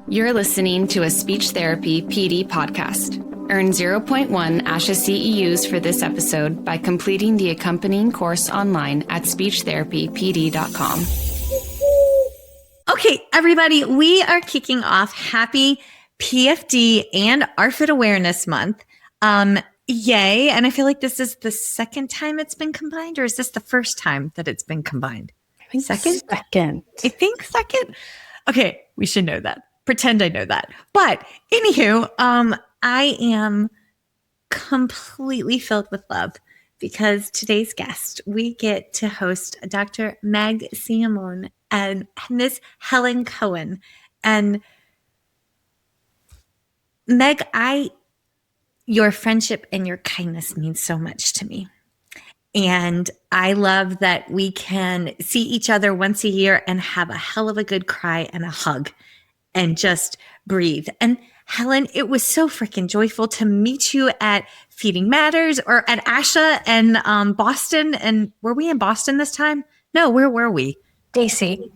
You're listening to a speech therapy PD podcast. Earn 0.1 ASHA CEUs for this episode by completing the accompanying course online at speechtherapypd.com. Okay, everybody, we are kicking off Happy PFD and ARFID Awareness Month. Yay. And I feel like this is the second time it's been combined, or is this the first time that it's been combined? I think second. I think second. Okay, we should know that. Pretend I know that. But anywho, I am completely filled with love because today's guest, we get to host Dr. Meg Simione and Miss Helen Cohen. And Meg, your friendship and your kindness means so much to me. And I love that we can see each other once a year and have a hell of a good cry and a hug and just breathe. And Helen, it was so freaking joyful to meet you at Feeding Matters or at ASHA and Boston. And were we in Boston this time? No, where were we? DC.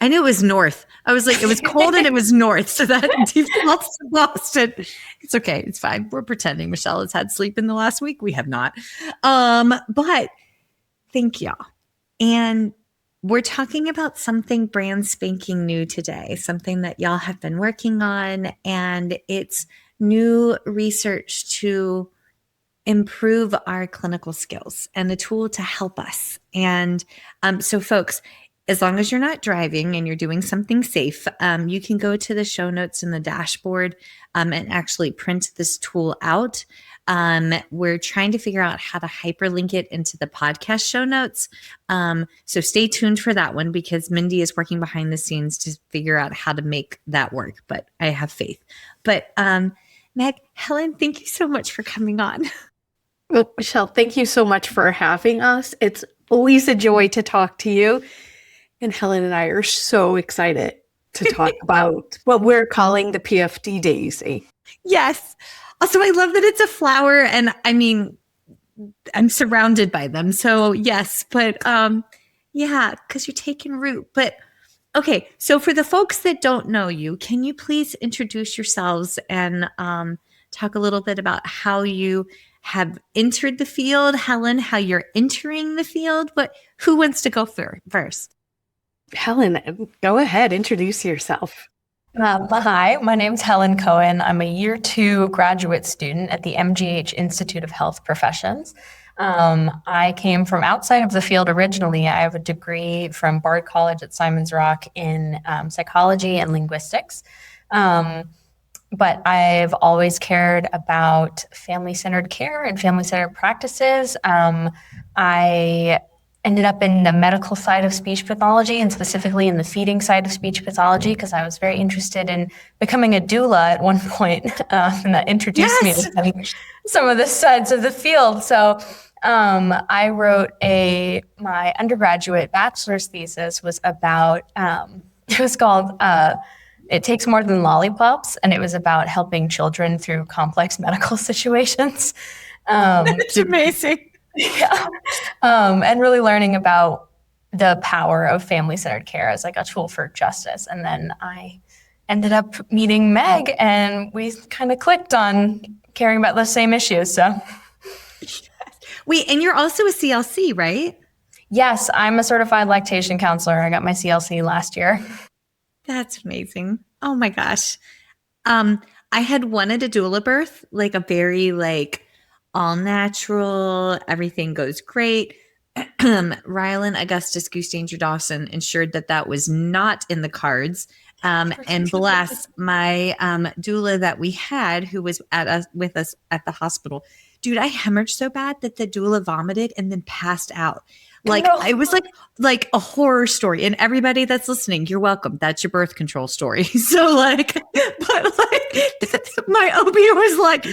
I knew it was north. I was like, it was cold and it was north. So that defaults to Boston. It's okay. It's fine. We're pretending Michelle has had sleep in the last week. We have not. But thank y'all. And we're talking about something brand spanking new today, something that y'all have been working on, and it's new research to improve our clinical skills and a tool to help us. And so folks, as long as you're not driving and you're doing something safe, you can go to the show notes in the dashboard and actually print this tool out. We're trying to figure out how to hyperlink it into the podcast show notes. So stay tuned for that one because Mindy is working behind the scenes to figure out how to make that work, but I have faith. But Meg, Helen, thank you so much for coming on. Well, Michelle, thank you so much for having us. It's always a joy to talk to you. And Helen and I are so excited to talk about what we're calling the PFD DAISI. Yes. Also, I love that it's a flower, and I mean, I'm surrounded by them. So yes, but yeah, because you're taking root. But okay, so for the folks that don't know you, can you please introduce yourselves and talk a little bit about how you have entered the field, Helen, how you're entering the field? Who wants to go first? Helen, go ahead, introduce yourself. Hi, my name's Helen Cohen. I'm a year 2 graduate student at the MGH Institute of Health Professions. I came from outside of the field originally. I have a degree from Bard College at Simon's Rock in psychology and linguistics. But I've always cared about family-centered care and family-centered practices. I ended up in the medical side of speech pathology and specifically in the feeding side of speech pathology because I was very interested in becoming a doula at one point, and that introduced me to studying some of the sides of the field. So I wrote my undergraduate bachelor's thesis was about, it was called It Takes More Than Lollipops, and it was about helping children through complex medical situations. That's amazing. Yeah. And really learning about the power of family-centered care as like a tool for justice. And then I ended up meeting Meg and we kind of clicked on caring about the same issues. So Wait, and you're also a CLC, right? Yes, I'm a certified lactation counselor. I got my CLC last year. That's amazing. Oh my gosh. I had wanted a doula birth, like a very all natural, everything goes great. Rylan Augustus Goose Danger Dawson ensured that was not in the cards. And bless my doula that we had who was with us at the hospital. Dude, I hemorrhaged so bad that the doula vomited and then passed out. It was like a horror story. And everybody that's listening, you're welcome. That's your birth control story. So my OB was like,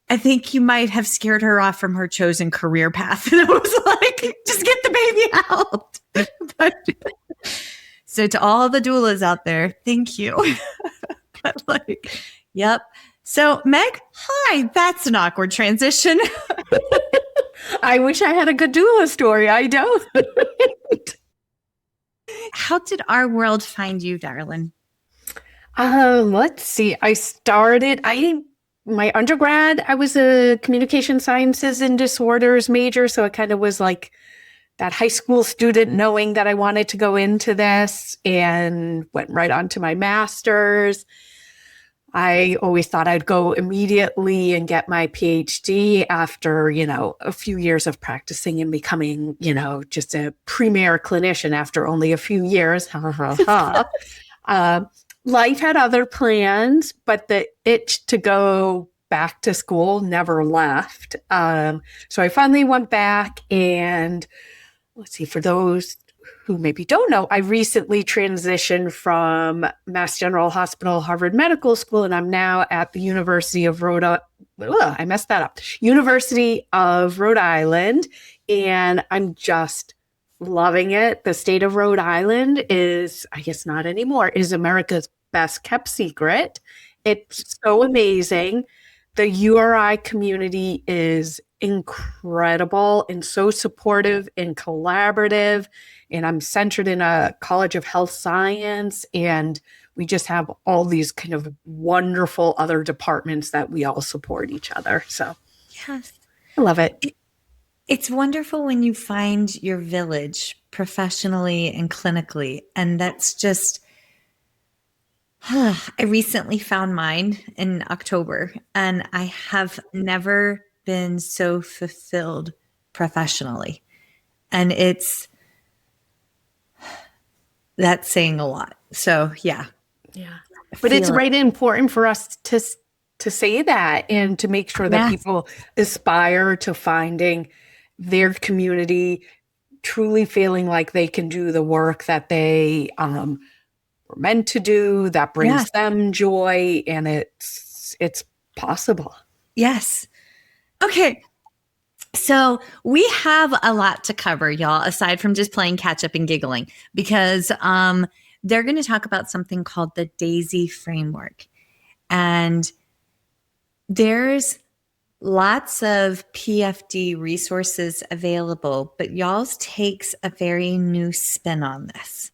I think you might have scared her off from her chosen career path. And I was like, just get the baby out. So to all the doulas out there, thank you. But yep. So Meg, hi, that's an awkward transition. I wish I had a good doula story. I don't. How did our world find you, darling? Let's see. My undergrad, I was a communication sciences and disorders major. So it kind of was like that high school student knowing that I wanted to go into this, and went right on to my master's. I always thought I'd go immediately and get my PhD after, a few years of practicing and becoming, just a premier clinician after only a few years. Life had other plans, but the itch to go back to school never left. So I finally went back, and let's see, for those who maybe don't know, I recently transitioned from Mass General Hospital, Harvard Medical School, and I'm now at the University of Rhode Island, and I'm just loving it. The state of Rhode Island is, I guess not anymore, is America's best kept secret. It's so amazing. The URI community is incredible and so supportive and collaborative. And I'm centered in a College of Health Science, and we just have all these kind of wonderful other departments that we all support each other. So Yes. I love it. It's wonderful when you find your village professionally and clinically. And that's just, I recently found mine in October, and I have never been so fulfilled professionally. And that's saying a lot. So yeah. Yeah. But it's right important for us to say that, and to make sure that people aspire to finding their community, truly feeling like they can do the work that they were meant to do, that brings them joy, and it's possible. Yes. Okay. So we have a lot to cover, y'all, aside from just playing catch up and giggling, because they're going to talk about something called the DAISI framework. And there's lots of PFD resources available, but y'all's takes a very new spin on this.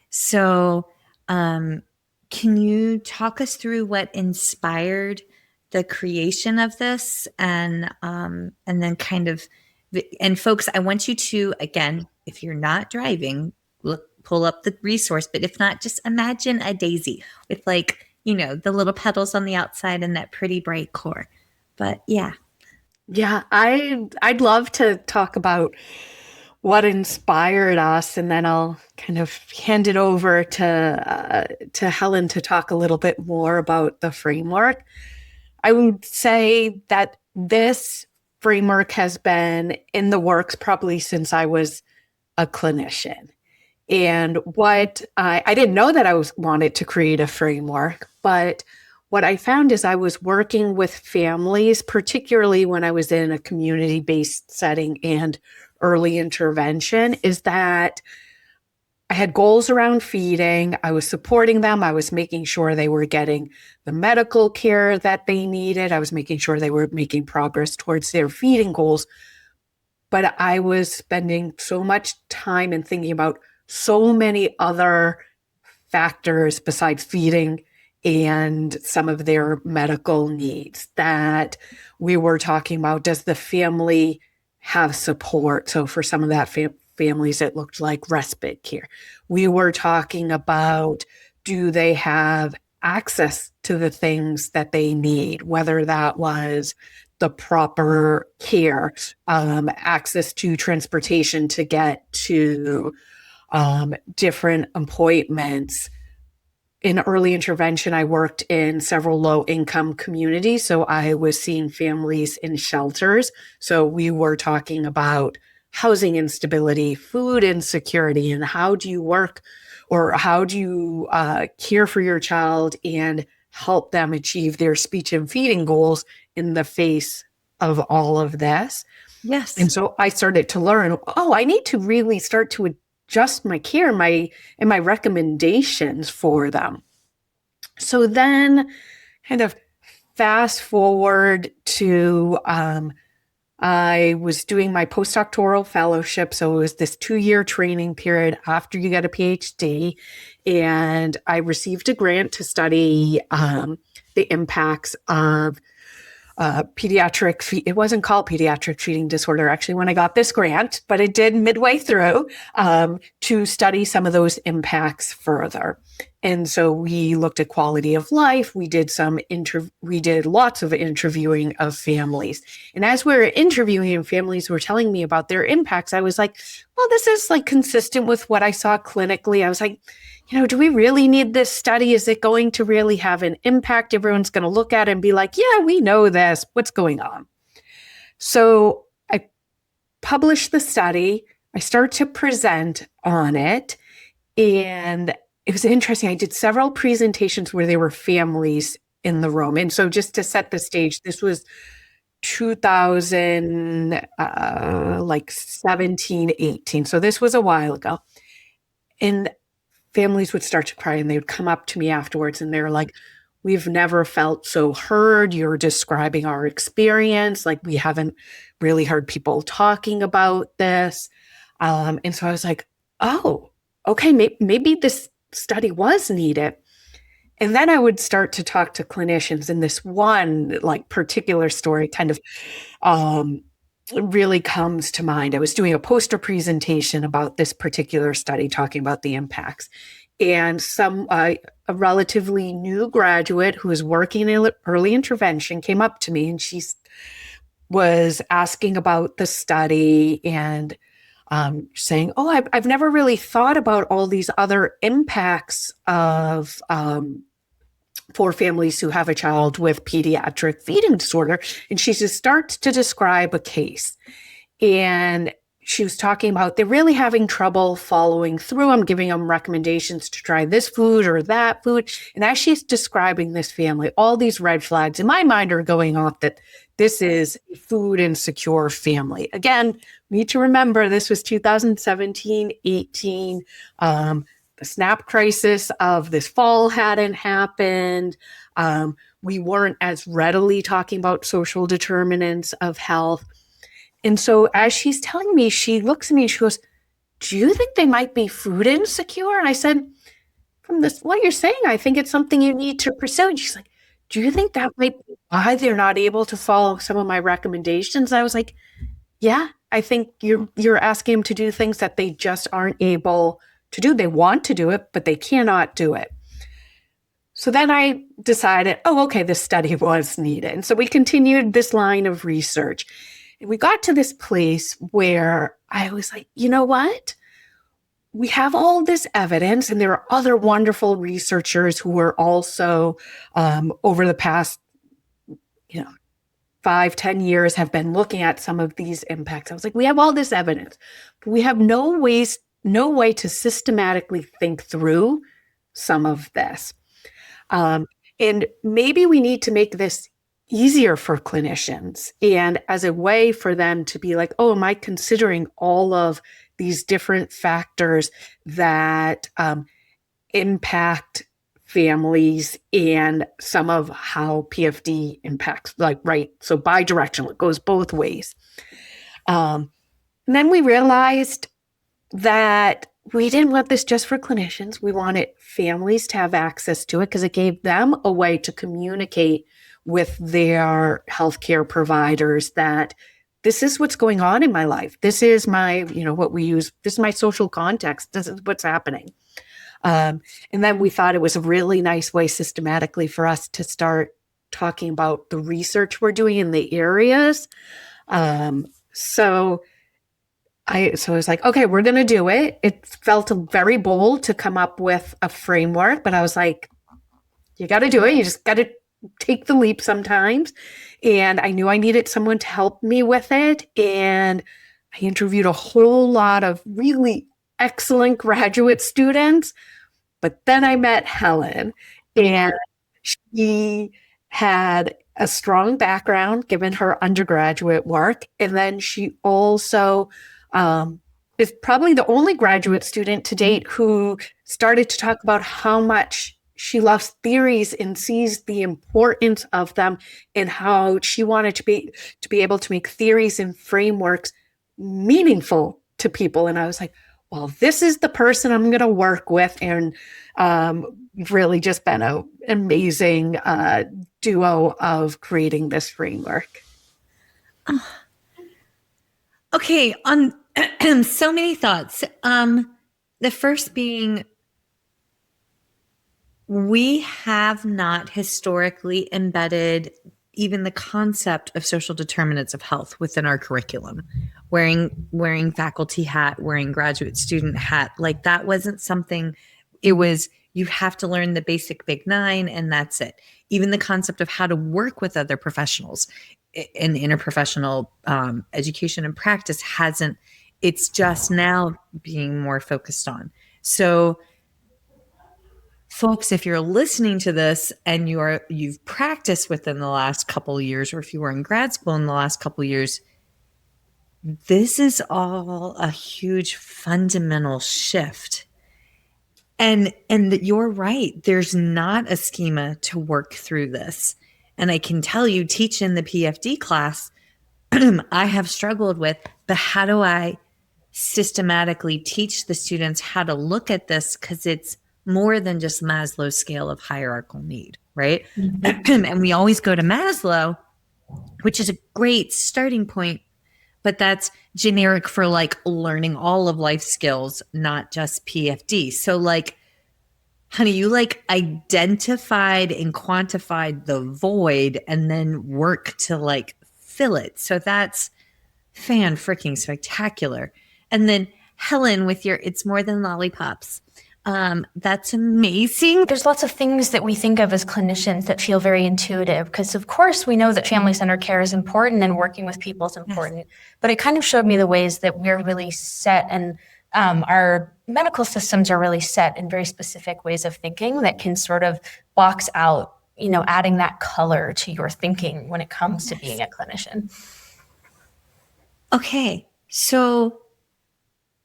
So can you talk us through what inspired the creation of this, and then kind of, and folks, I want you to, again, if you're not driving, pull up the resource, but if not, just imagine a daisy with the little petals on the outside and that pretty bright core. But yeah. Yeah, I'd love to talk about what inspired us, and then I'll kind of hand it over to Helen to talk a little bit more about the framework. I would say that this framework has been in the works probably since I was a clinician. And what I didn't know that I wanted to create a framework, but what I found is I was working with families, particularly when I was in a community-based setting and early intervention, is that I had goals around feeding. I was supporting them. I was making sure they were getting the medical care that they needed. I was making sure they were making progress towards their feeding goals. But I was spending so much time and thinking about so many other factors besides feeding and some of their medical needs that we were talking about. Does the family have support? So for some of that families, it looked like respite care. We were talking about, do they have access to the things that they need, whether that was the proper care, access to transportation to get to different appointments. In early intervention, I worked in several low-income communities, so I was seeing families in shelters. So we were talking about housing instability, food insecurity, and how do you work, or how do you care for your child and help them achieve their speech and feeding goals in the face of all of this. Yes. And so I started to learn, I need to really start to adjust my care and my recommendations for them. So then kind of fast forward to I was doing my postdoctoral fellowship. So it was this 2-year training period after you get a PhD. and I received a grant to study the impacts of it wasn't called pediatric feeding disorder actually when I got this grant, but it did midway through to study some of those impacts further. And so we looked at quality of life. We did lots of interviewing of families. And as we were interviewing and families were telling me about their impacts, I was like, well, this is like consistent with what I saw clinically. I was like, do we really need this study? Is it going to really have an impact? Everyone's going to look at it and be like, yeah, we know this. What's going on? So I published the study. I started to present on it. And it was interesting. I did several presentations where there were families in the room. And so just to set the stage, this was 2017, 18. So this was a while ago. And families would start to cry and they would come up to me afterwards and they were like, we've never felt so heard. You're describing our experience. Like we haven't really heard people talking about this. And so I was like, oh, okay, maybe this study was needed. And then I would start to talk to clinicians, and this one like particular story kind of really comes to mind. I was doing a poster presentation about this particular study talking about the impacts. And a relatively new graduate who was working in early intervention came up to me and she was asking about the study and saying, oh, I've never really thought about all these other impacts of for families who have a child with pediatric feeding disorder. And she just starts to describe a case. And she was talking about they're really having trouble following through. I'm giving them recommendations to try this food or that food. And as she's describing this family, all these red flags in my mind are going off that this is a food insecure family. Again, we need to remember this was 2017, 18. The SNAP crisis of this fall hadn't happened. We weren't as readily talking about social determinants of health. And so as she's telling me, she looks at me and she goes, do you think they might be food insecure? And I said, from this, what you're saying, I think it's something you need to pursue. And she's like, do you think that might be why they're not able to follow some of my recommendations? And I was like, yeah, I think you're asking them to do things that they just aren't able to do. They want to do it, but they cannot do it. So then I decided, oh, okay, this study was needed. And so we continued this line of research. And we got to this place where I was like, you know what? We have all this evidence, and there are other wonderful researchers who are also over the past, 5-10 years have been looking at some of these impacts. I was like, we have all this evidence, but we have no way to systematically think through some of this. And maybe we need to make this easier for clinicians and as a way for them to be like, oh, am I considering all of these different factors that impact families and some of how PFD impacts, so bi-directional, it goes both ways. And then we realized that we didn't want this just for clinicians. We wanted families to have access to it because it gave them a way to communicate with their healthcare providers that this is what's going on in my life. This is my, this is my social context. This is what's happening. And then we thought it was a really nice way systematically for us to start talking about the research we're doing in the areas. So I was like, okay, we're going to do it. It felt very bold to come up with a framework, but I was like, you got to do it. You just got to take the leap sometimes. And I knew I needed someone to help me with it. And I interviewed a whole lot of really excellent graduate students. But then I met Helen, and she had a strong background given her undergraduate work. And then she also is probably the only graduate student to date who started to talk about how much she loves theories and sees the importance of them and how she wanted to be able to make theories and frameworks meaningful to people. And I was like, well, this is the person I'm going to work with. And you've really just been an amazing duo of creating this framework. Okay, on so many thoughts. The first being, we have not historically embedded even the concept of social determinants of health within our curriculum. Wearing faculty hat, wearing graduate student hat, like that wasn't something. It was, you have to learn the basic big nine and that's it. Even the concept of how to work with other professionals in interprofessional education and practice hasn't, it's just now being more focused on. So folks, if you're listening to this and you've practiced within the last couple of years, or if you were in grad school in the last couple of years, this is all a huge fundamental shift. And you're right. There's not a schema to work through this. And I can tell you, teaching the PFD class, I have struggled with, but how do I systematically teach the students how to look at this? Because it's more than just Maslow's scale of hierarchical need, right? Mm-hmm. And we always go to Maslow, which is a great starting point, but that's generic for like learning all of life skills, not just PFD. So like, honey, you like identified and quantified the void and then work to like fill it. So that's freaking spectacular. And then Helen with your, it's more than lollipops. That's amazing. There's lots of things that we think of as clinicians that feel very intuitive, because of course we know that family-centered care is important and working with people is important, yes. But it kind of showed me the ways that we're really set, and our medical systems are really set in very specific ways of thinking that can sort of box out, adding that color to your thinking when it comes to being a clinician. Okay, so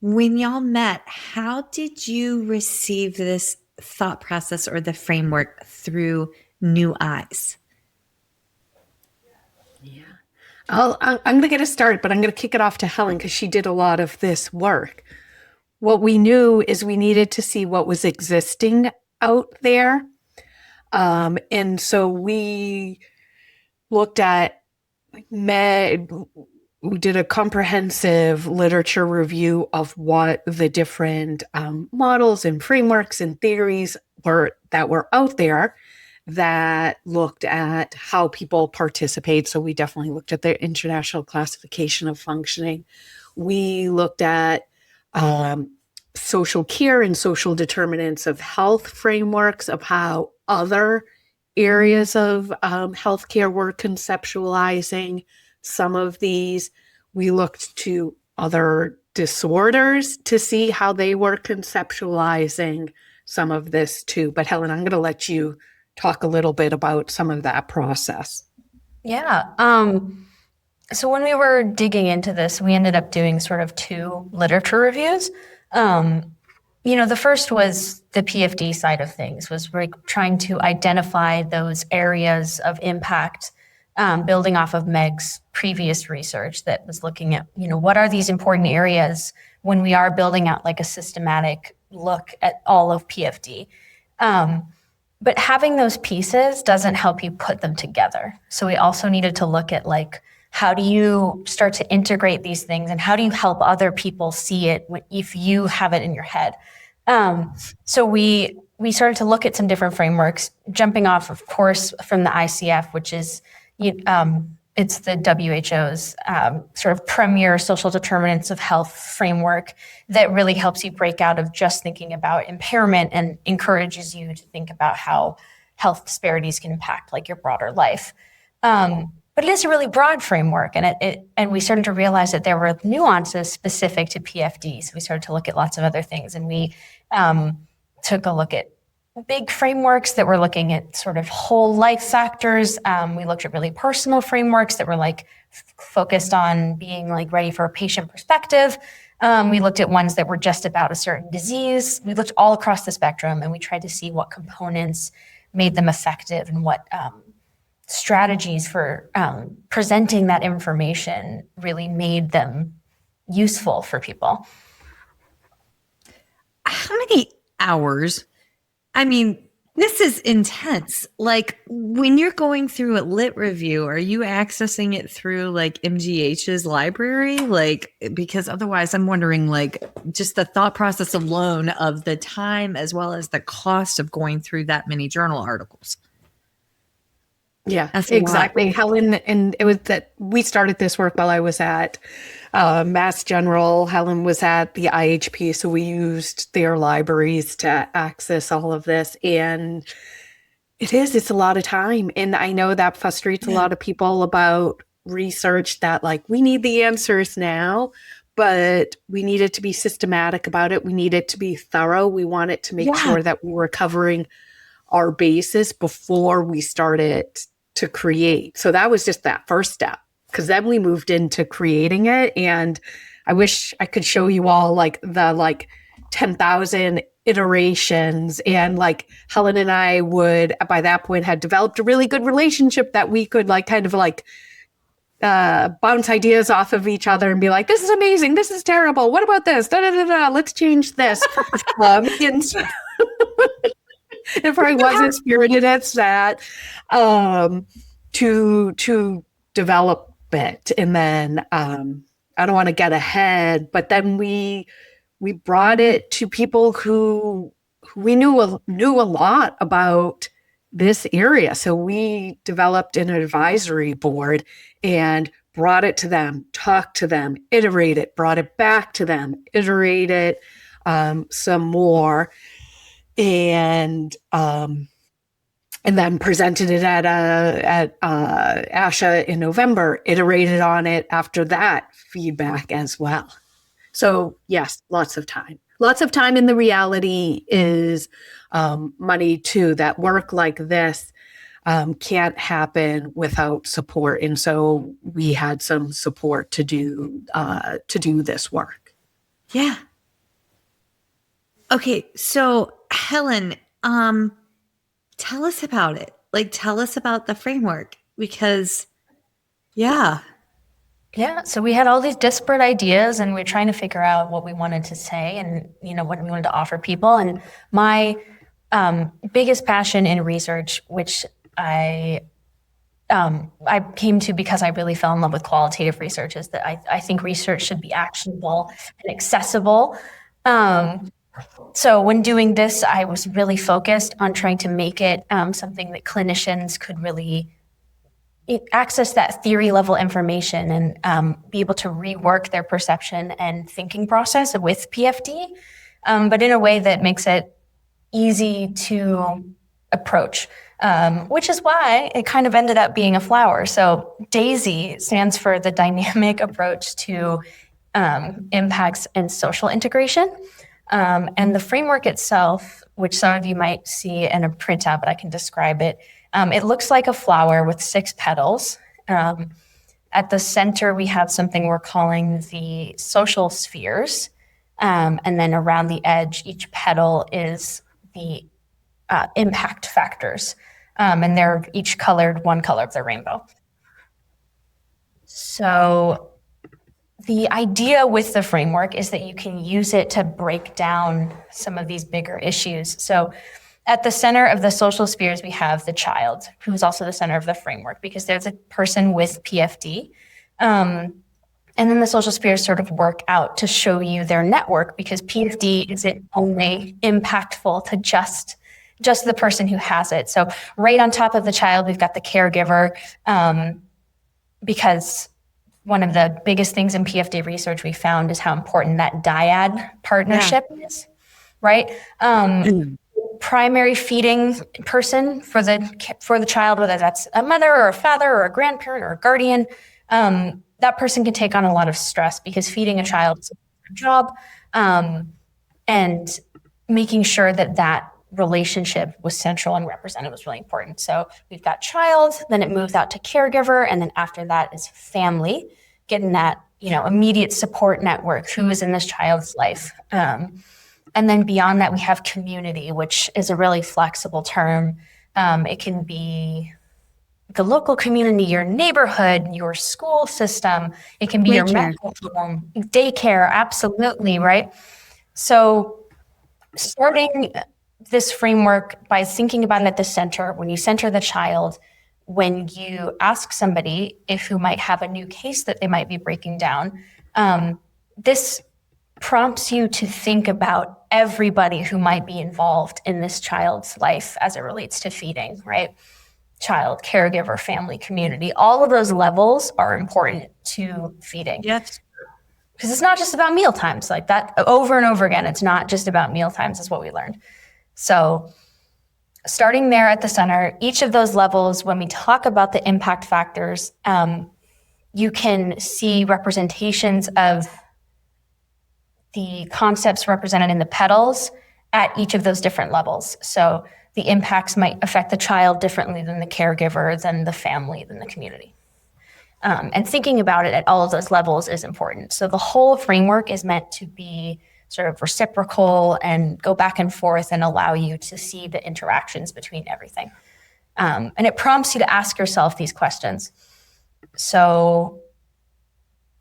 when y'all met, how did you receive this thought process or the framework through new eyes? Yeah, I'm going to get us started, but I'm going to kick it off to Helen because she did a lot of this work. What we knew is we needed to see what was existing out there. And so we looked at we did a comprehensive literature review of what the different models and frameworks and theories that were out there that looked at how people participate. So we definitely looked at the International Classification of Functioning. We looked at social care and social determinants of health frameworks of how other areas of healthcare were conceptualizing some of these. We looked to other disorders to see how they were conceptualizing some of this too. But Helen, I'm going to let you talk a little bit about some of that process. Yeah. So when we were digging into this, we ended up doing sort of 2 literature reviews. The first was the PFD side of things, was trying to identify those areas of impact, building off of Meg's previous research that was looking at, what are these important areas when we are building out like a systematic look at all of PFD. But having those pieces doesn't help you put them together. So we also needed to look at like, how do you start to integrate these things and how do you help other people see it if you have it in your head? So we started to look at some different frameworks, jumping off, of course, from the ICF, which is, it's the WHO's sort of premier social determinants of health framework that really helps you break out of just thinking about impairment and encourages you to think about how health disparities can impact like your broader life. But it is a really broad framework, and we started to realize that there were nuances specific to PFD. So we started to look at lots of other things, and we took a look at big frameworks that were looking at sort of whole life factors. We looked at really personal frameworks that were like focused on being like ready for a patient perspective. We looked at ones that were just about a certain disease. We looked all across the spectrum, and we tried to see what components made them effective and what strategies for presenting that information really made them useful for people. how many hours? I mean, this is intense. Like when you're going through a lit review, are you accessing it through like MGH's library? Like, because otherwise I'm wondering like just the thought process alone of the time as well as the cost of going through that many journal articles. Yeah, That's exactly. Helen, and it was that we started this work while I was at Mass General. Helen was at the IHP, so we used their libraries to access all of this. And it's a lot of time. And I know that frustrates a lot of people about research that like, we need the answers now, but we need it to be systematic about it. We need it to be thorough. We want it to make sure that we were covering our basis before we started to create. So that was just that first step, because then we moved into creating it. And I wish I could show you all like the 10,000 iterations, and like Helen and I would by that point had developed a really good relationship that we could bounce ideas off of each other and be like, this is amazing, this is terrible, what about this, da, da, da, da. Let's change this. And so it probably wasn't spirited as that, to develop it. And then I don't want to get ahead, but then we brought it to people who we knew a lot about this area. So we developed an advisory board and brought it to them, talked to them, iterated, brought it back to them, iterated some more. And then presented it at ASHA in November, iterated on it after that feedback as well. So yes, lots of time. And the reality is money too. That work like this can't happen without support. And so we had some support to do this work. Yeah. Okay, so Helen, tell us about it. Like, tell us about the framework, because, yeah. Yeah, so we had all these disparate ideas, and we were trying to figure out what we wanted to say and, what we wanted to offer people. And my biggest passion in research, which I came to because I really fell in love with qualitative research, is that I think research should be actionable and accessible. So when doing this, I was really focused on trying to make it something that clinicians could really access that theory level information and be able to rework their perception and thinking process with PFD, but in a way that makes it easy to approach, which is why it kind of ended up being a flower. So DAISI stands for the dynamic approach to impacts and social integration. And the framework itself, which some of you might see in a printout, but I can describe it. It looks like a flower with 6 petals. At the center, we have something we're calling the social spheres. And then around the edge, each petal is the impact factors. And they're each colored one color of the rainbow. So the idea with the framework is that you can use it to break down some of these bigger issues. So at the center of the social spheres, we have the child, who is also the center of the framework, because there's a person with PFD. And then the social spheres sort of work out to show you their network, because PFD isn't only impactful to just the person who has it. So right on top of the child, we've got the caregiver, because one of the biggest things in PFD research we found is how important that dyad partnership is, right? Primary feeding person for the child, whether that's a mother or a father or a grandparent or a guardian, that person can take on a lot of stress, because feeding a child is a job, and making sure that relationship was central and represented was really important. So we've got child, then it moves out to caregiver, and then after that is family, getting that immediate support network, who is in this child's life. And then beyond that, we have community, which is a really flexible term. It can be the local community, your neighborhood, your school system. It can be your medical home, daycare, absolutely, right? So starting this framework by thinking about it at the center, when you center the child, when you ask somebody who might have a new case that they might be breaking down, this prompts you to think about everybody who might be involved in this child's life as it relates to feeding, right? Child, caregiver, family, community, all of those levels are important to feeding. Yes. Because it's not just about meal times, like that over and over again. It's not just about meal times is what we learned. So starting there at the center, each of those levels, when we talk about the impact factors, you can see representations of the concepts represented in the petals at each of those different levels. So the impacts might affect the child differently than the caregiver, than the family, than the community. And thinking about it at all of those levels is important. So the whole framework is meant to be sort of reciprocal and go back and forth and allow you to see the interactions between everything. And it prompts you to ask yourself these questions. So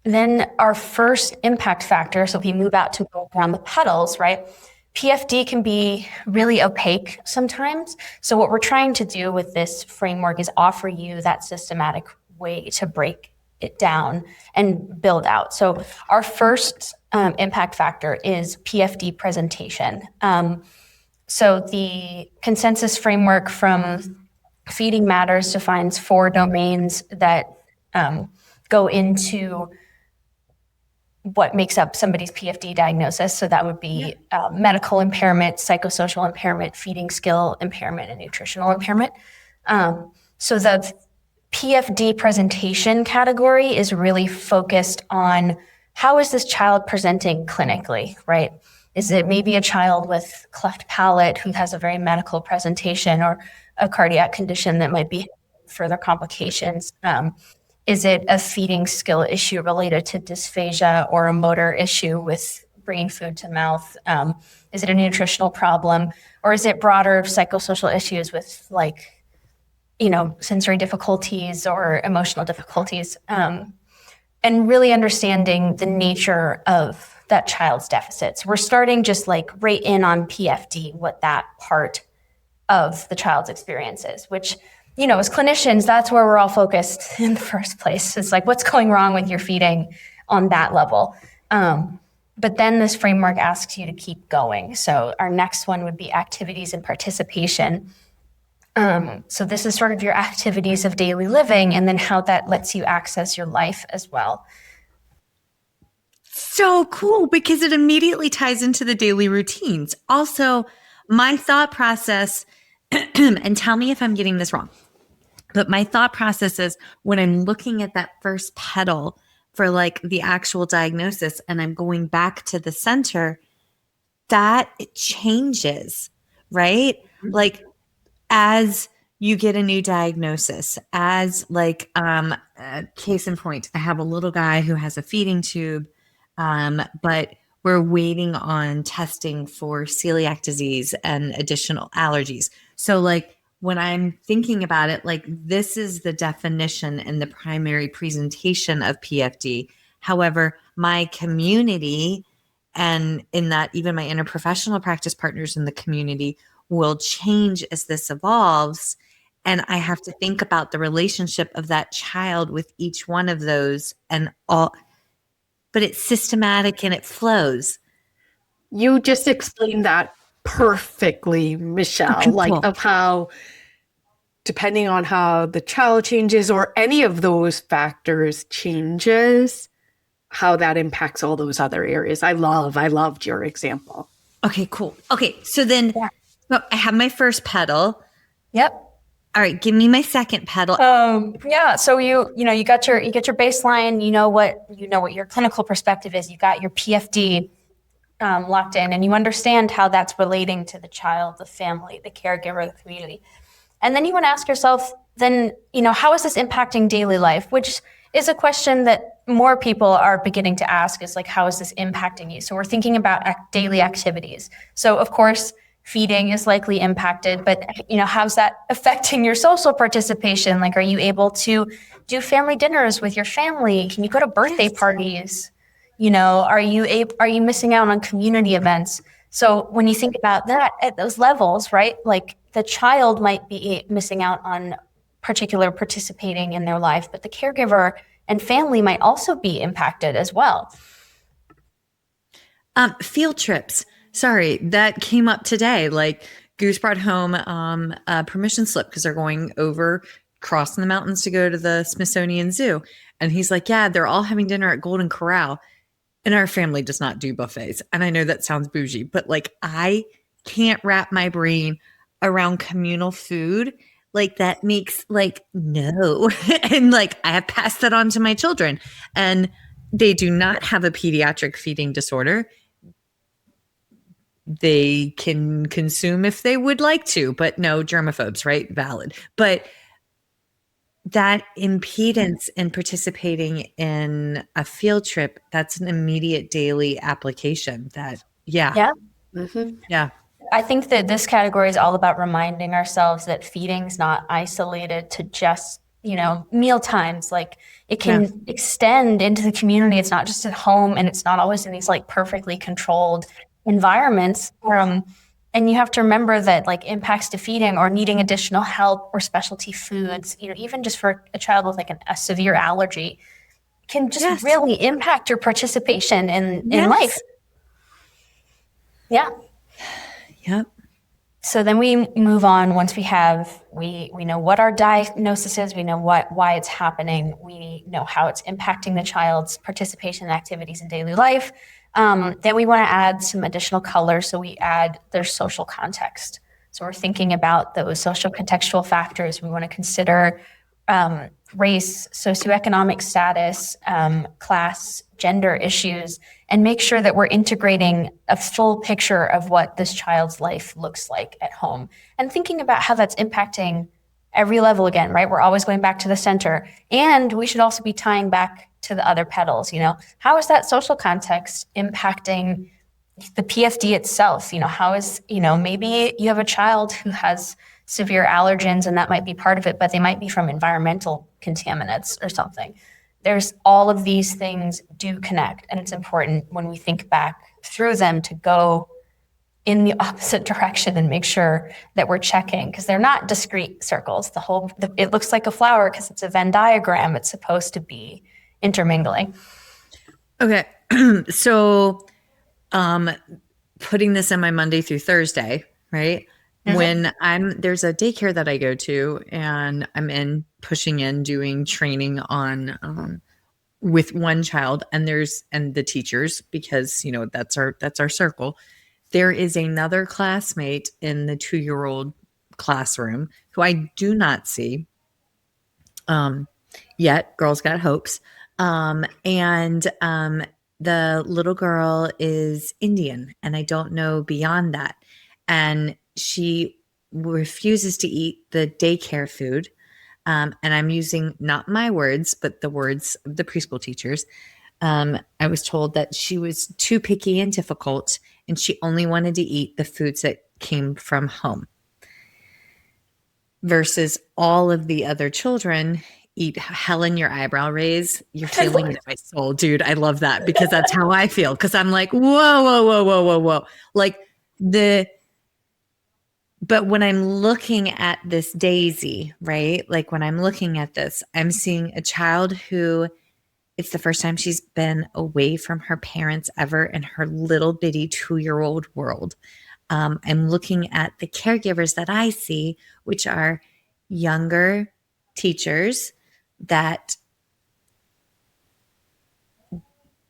then our first impact factor, so if we move out to go around the petals, right? PFD can be really opaque sometimes. So what we're trying to do with this framework is offer you that systematic way to break it down and build out. So our first impact factor is PFD presentation. So the consensus framework from Feeding Matters defines 4 domains that go into what makes up somebody's PFD diagnosis. So that would be medical impairment, psychosocial impairment, feeding skill impairment, and nutritional impairment. So the PFD presentation category is really focused on how is this child presenting clinically, right? Is it maybe a child with cleft palate who has a very medical presentation, or a cardiac condition that might be further complications? Is it a feeding skill issue related to dysphagia, or a motor issue with bringing food to mouth? Is it a nutritional problem? Or is it broader psychosocial issues with sensory difficulties or emotional difficulties? And really understanding the nature of that child's deficits. We're starting just right in on PFD, what that part of the child's experience is, which, as clinicians, that's where we're all focused in the first place. It's what's going wrong with your feeding on that level. But then this framework asks you to keep going. So our next one would be activities and participation. So this is sort of your activities of daily living, and then how that lets you access your life as well. So cool, because it immediately ties into the daily routines. Also, my thought process, and tell me if I'm getting this wrong, but my thought process is when I'm looking at that first petal for the actual diagnosis, and I'm going back to the center, that it changes, right? As you get a new diagnosis, as case in point, I have a little guy who has a feeding tube, but we're waiting on testing for celiac disease and additional allergies. So when I'm thinking about it, this is the definition and the primary presentation of PFD. However, my community, and in that even my interprofessional practice partners in the community, will change as this evolves. And I have to think about the relationship of that child with each one of those and all, but it's systematic and it flows. You just explained that perfectly, Michelle, Okay, cool. of how, depending on how the child changes or any of those factors changes, how that impacts all those other areas. I loved your example. Okay, cool. Okay. So then I have my first petal. Yep. All right, give me my second petal. So you got your baseline. You know what your clinical perspective is. You got your PFD locked in, and you understand how that's relating to the child, the family, the caregiver, the community. And then you want to ask yourself, how is this impacting daily life? Which is a question that more people are beginning to ask. Is how is this impacting you? So we're thinking about daily activities. So of course, feeding is likely impacted, but how's that affecting your social participation? Are you able to do family dinners with your family? Can you go to birthday parties? Are you missing out on community events? So when you think about that at those levels, right, like the child might be missing out on particular participating in their life, but the caregiver and family might also be impacted as well. Field trips. Sorry, that came up today. Like Goose brought home a permission slip because they're going over, crossing the mountains to go to the Smithsonian Zoo. And he's like, yeah, they're all having dinner at Golden Corral. And our family does not do buffets. And I know that sounds bougie, but like I can't wrap my brain around communal food. Like that makes like, no. And like I have passed that on to my children. And they do not have a pediatric feeding disorder. They can consume if they would like to, but no germaphobes, right? Valid. But that impedance in participating in a field trip, that's an immediate daily application that, yeah. Mm-hmm. Yeah. I think that this category is all about reminding ourselves that feeding's not isolated to just, meal times. Like it can extend into the community. It's not just at home, and it's not always in these like perfectly controlled environments. And you have to remember that like impacts to feeding or needing additional help or specialty foods, even just for a child with like a severe allergy, can just really impact your participation in life. Yeah. Yep. So then we move on. Once we know what our diagnosis is, we know why it's happening, we know how it's impacting the child's participation in activities in daily life. Then we want to add some additional color. So we add their social context. So we're thinking about those social contextual factors. We want to consider race, socioeconomic status, class, gender issues, and make sure that we're integrating a full picture of what this child's life looks like at home and thinking about how that's impacting every level again, right? We're always going back to the center. And we should also be tying back to the other petals. How is that social context impacting the PFD itself? How is, maybe you have a child who has severe allergens and that might be part of it, but they might be from environmental contaminants or something. There's all of these things do connect, and it's important when we think back through them to go in the opposite direction and make sure that we're checking, because they're not discrete circles. It looks like a flower because it's a Venn diagram. It's supposed to be intermingling. Okay. So, putting this in my Monday through Thursday, right? Mm-hmm. When there's a daycare that I go to and I'm pushing in doing training on, with one child and the teachers, because, that's our circle. There is another classmate in the 2-year-old classroom who I do not see, yet. Girl's got hopes. The little girl is Indian, and I don't know beyond that. And she refuses to eat the daycare food. And I'm using not my words, but the words of the preschool teachers. I was told that she was too picky and difficult, and she only wanted to eat the foods that came from home. Versus all of the other children eat. Helen, your eyebrow raise. You're feeling it in my soul, dude. I love that because that's how I feel. Because I'm like, whoa. Like but when I'm looking at this Daisy, right? Like when I'm looking at this, I'm seeing a child who it's the first time she's been away from her parents ever in her little bitty 2-year-old world. I'm looking at the caregivers that I see, which are younger teachers that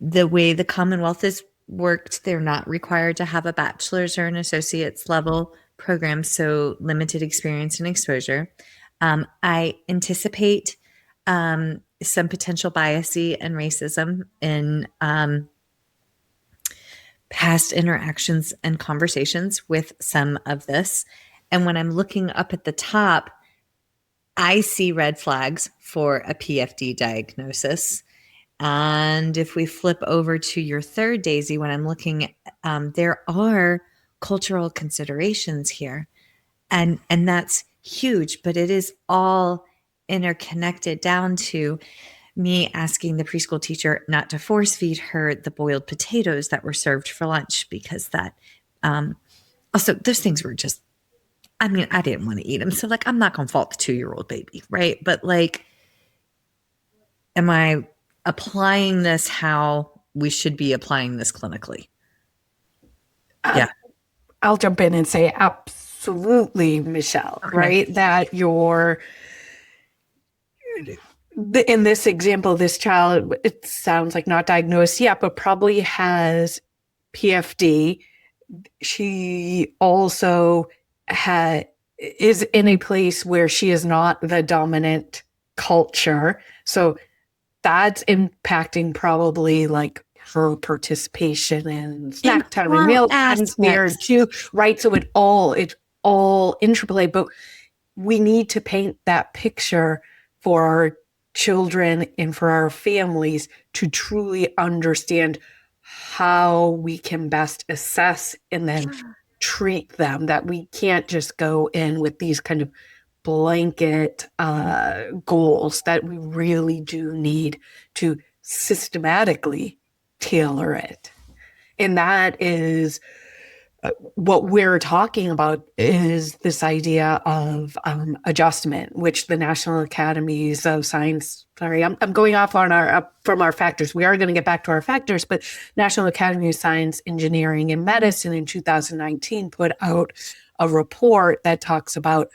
the way the Commonwealth is worked, they're not required to have a bachelor's or an associate's level program, so limited experience and exposure. I anticipate some potential bias and racism in past interactions and conversations with some of this. And when I'm looking up at the top, I see red flags for a PFD diagnosis. And if we flip over to your third, Daisy, when I'm looking, there are cultural considerations here. And that's huge, but it is all interconnected down to me asking the preschool teacher not to force feed her the boiled potatoes that were served for lunch, because that Also, those things were just, I mean, I didn't want to eat them. So like, I'm not going to fault the 2-year-old baby. Right. But like, am I applying this how we should be applying this clinically? Yeah. I'll jump in and say absolutely, Michelle, Okay. right? That in this example, this child, it sounds like not diagnosed yet, but probably has PFD. She also is in a place where she is not the dominant culture. So that's impacting probably like her participation in snack time and meal time there too, right? So it's all interplay, but we need to paint that picture for our children and for our families to truly understand how we can best assess and then treat them, that we can't just go in with these kind of blanket goals, that we really do need to systematically tailor it. And that is what we're talking about, is this idea of adjustment, which the National Academies of Science, I'm going off on from our factors. We are going to get back to our factors, but National Academy of Science, Engineering, and Medicine in 2019 put out a report that talks about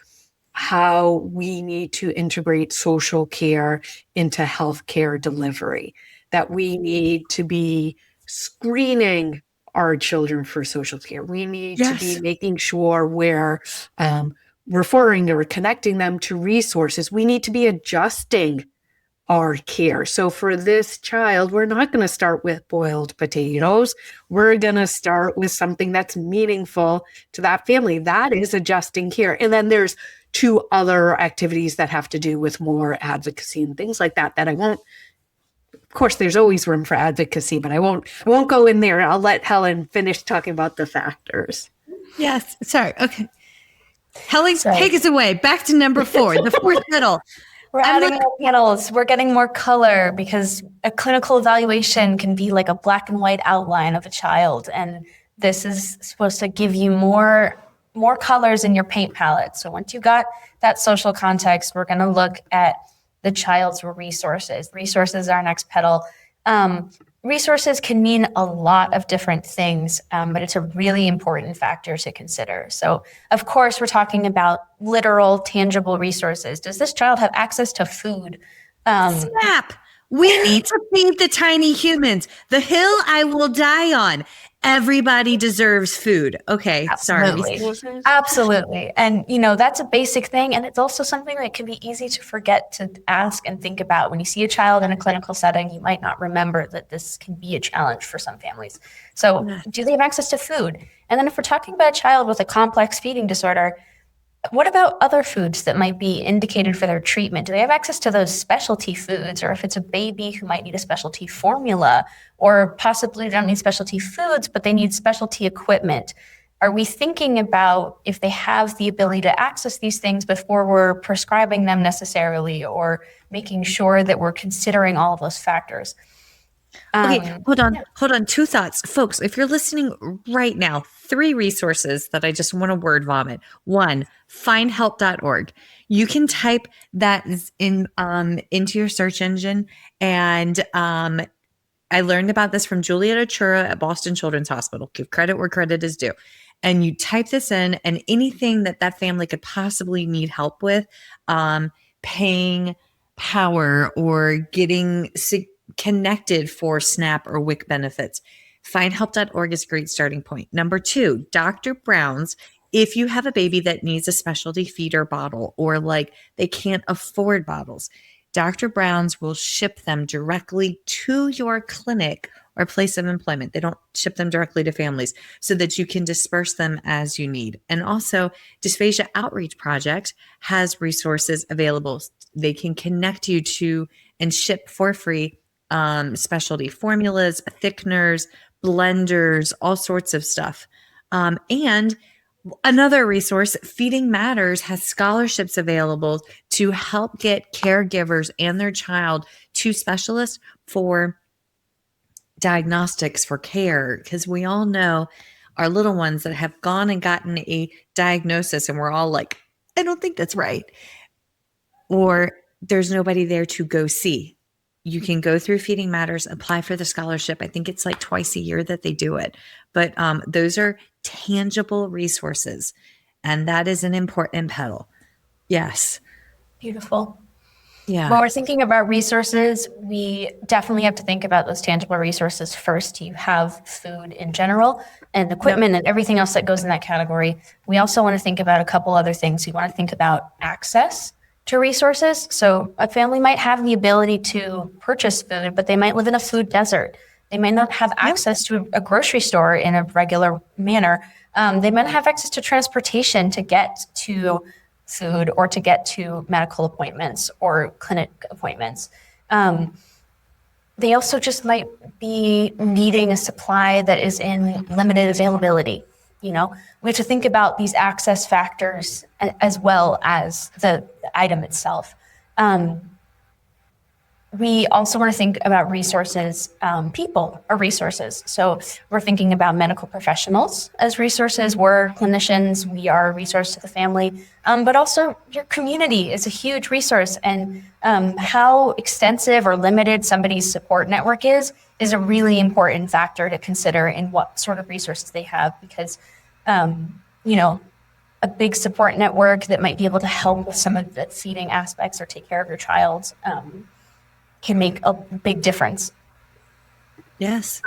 how we need to integrate social care into healthcare delivery, that we need to be screening our children for social care. We need to be making sure we're referring or connecting them to resources. We need to be adjusting our care. So for this child, we're not going to start with boiled potatoes. We're going to start with something that's meaningful to that family. That is adjusting care. And then there's 2 other activities that have to do with more advocacy and things like that, that I won't. Of course, there's always room for advocacy, but I won't go in there. I'll let Helen finish talking about the factors. Yes. Sorry. Okay. Helen, take us away. Back to number 4, the 4th petal. We're adding more petals. We're getting more color, because a clinical evaluation can be like a black and white outline of a child. And this is supposed to give you more colors in your paint palette. So once you got that social context, we're going to look at the child's resources. Resources are our next petal. Resources can mean a lot of different things, but it's a really important factor to consider. So, of course, we're talking about literal, tangible resources. Does this child have access to food? Snap! We need to feed the tiny humans. The hill I will die on. Everybody deserves food. Okay, Absolutely. Sorry. Absolutely. And, that's a basic thing. And it's also something that can be easy to forget to ask and think about. When you see a child in a clinical setting, you might not remember that this can be a challenge for some families. So do they have access to food? And then if we're talking about a child with a complex feeding disorder, what about other foods that might be indicated for their treatment? Do they have access to those specialty foods? Or if it's a baby who might need a specialty formula, or possibly they don't need specialty foods, but they need specialty equipment? Are we thinking about if they have the ability to access these things before we're prescribing them necessarily, or making sure that we're considering all of those factors? Okay, hold on. 2 thoughts. Folks, if you're listening right now, 3 resources that I just want to word vomit. 1, findhelp.org. You can type that into your search engine. And I learned about this from Juliet Achura at Boston Children's Hospital. Give credit where credit is due. And you type this in, and anything that family could possibly need help with, paying power or getting connected for SNAP or WIC benefits, findhelp.org is a great starting point. Number 2, Dr. Brown's. If you have a baby that needs a specialty feeder bottle, or like they can't afford bottles, Dr. Brown's will ship them directly to your clinic or place of employment. They don't ship them directly to families, so that you can disperse them as you need. And also, Dysphagia Outreach Project has resources available. They can connect you to and ship for free specialty formulas, thickeners, blenders, all sorts of stuff. And another resource, Feeding Matters, has scholarships available to help get caregivers and their child to specialists for diagnostics, for care, because we all know our little ones that have gone and gotten a diagnosis and we're all like, I don't think that's right. Or there's nobody there to go see. You can go through Feeding Matters, apply for the scholarship. I think it's like twice a year that they do it. But those are tangible resources. And that is an important petal. Yes. Beautiful. Yeah. When we're thinking about resources, we definitely have to think about those tangible resources first. You have food in general and equipment and everything else that goes in that category. We also want to think about a couple other things. We want to think about access to resources. So a family might have the ability to purchase food, but they might live in a food desert. They might not have access to a grocery store in a regular manner. They might not have access to transportation to get to food or to get to medical appointments or clinic appointments. They also just might be needing a supply that is in limited availability. We have to think about these access factors as well as the item itself. We also want to think about resources, people are resources. So we're thinking about medical professionals as resources. We're clinicians, we are a resource to the family, but also your community is a huge resource. And how extensive or limited somebody's support network is a really important factor to consider in what sort of resources they have, because, a big support network that might be able to help with some of the feeding aspects or take care of your child can make a big difference. Yes.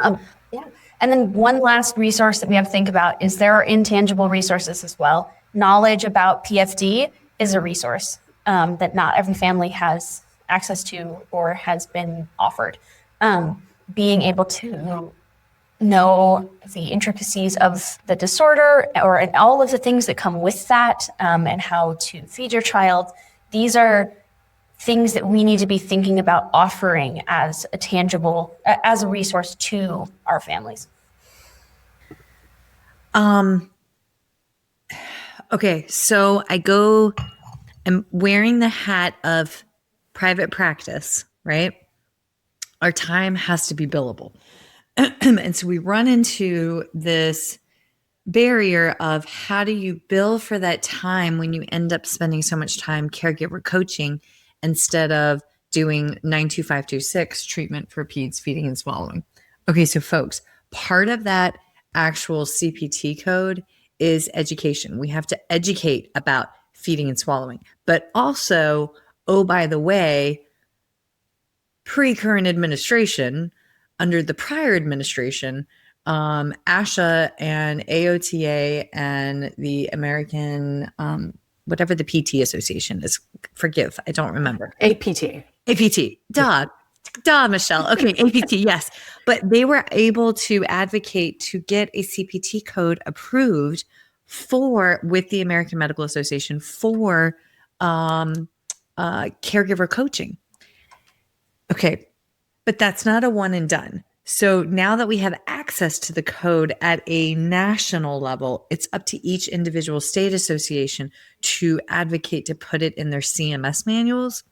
Yeah. And then one last resource that we have to think about is there are intangible resources as well. Knowledge about PFD is a resource that not every family has access to or has been offered. Being able to know the intricacies of the disorder and all of the things that come with that, and how to feed your child. These are things that we need to be thinking about offering as a resource to our families. Okay, so I'm wearing the hat of private practice, right? Our time has to be billable. And so we run into this barrier of how do you bill for that time when you end up spending so much time caregiver coaching instead of doing 92526 treatment for peds feeding and swallowing. Okay, so folks, part of that actual CPT code is education. We have to educate about feeding and swallowing, but also, oh, by the way, pre-current administration, under the prior administration, ASHA and AOTA and the American, whatever the PT Association is, forgive, I don't remember. APT. Duh, Michelle. Okay, APT, yes. But they were able to advocate to get a CPT code approved with the American Medical Association for caregiver coaching. Okay, but that's not a one and done. So now that we have access to the code at a national level, it's up to each individual state association to advocate to put it in their CMS manuals.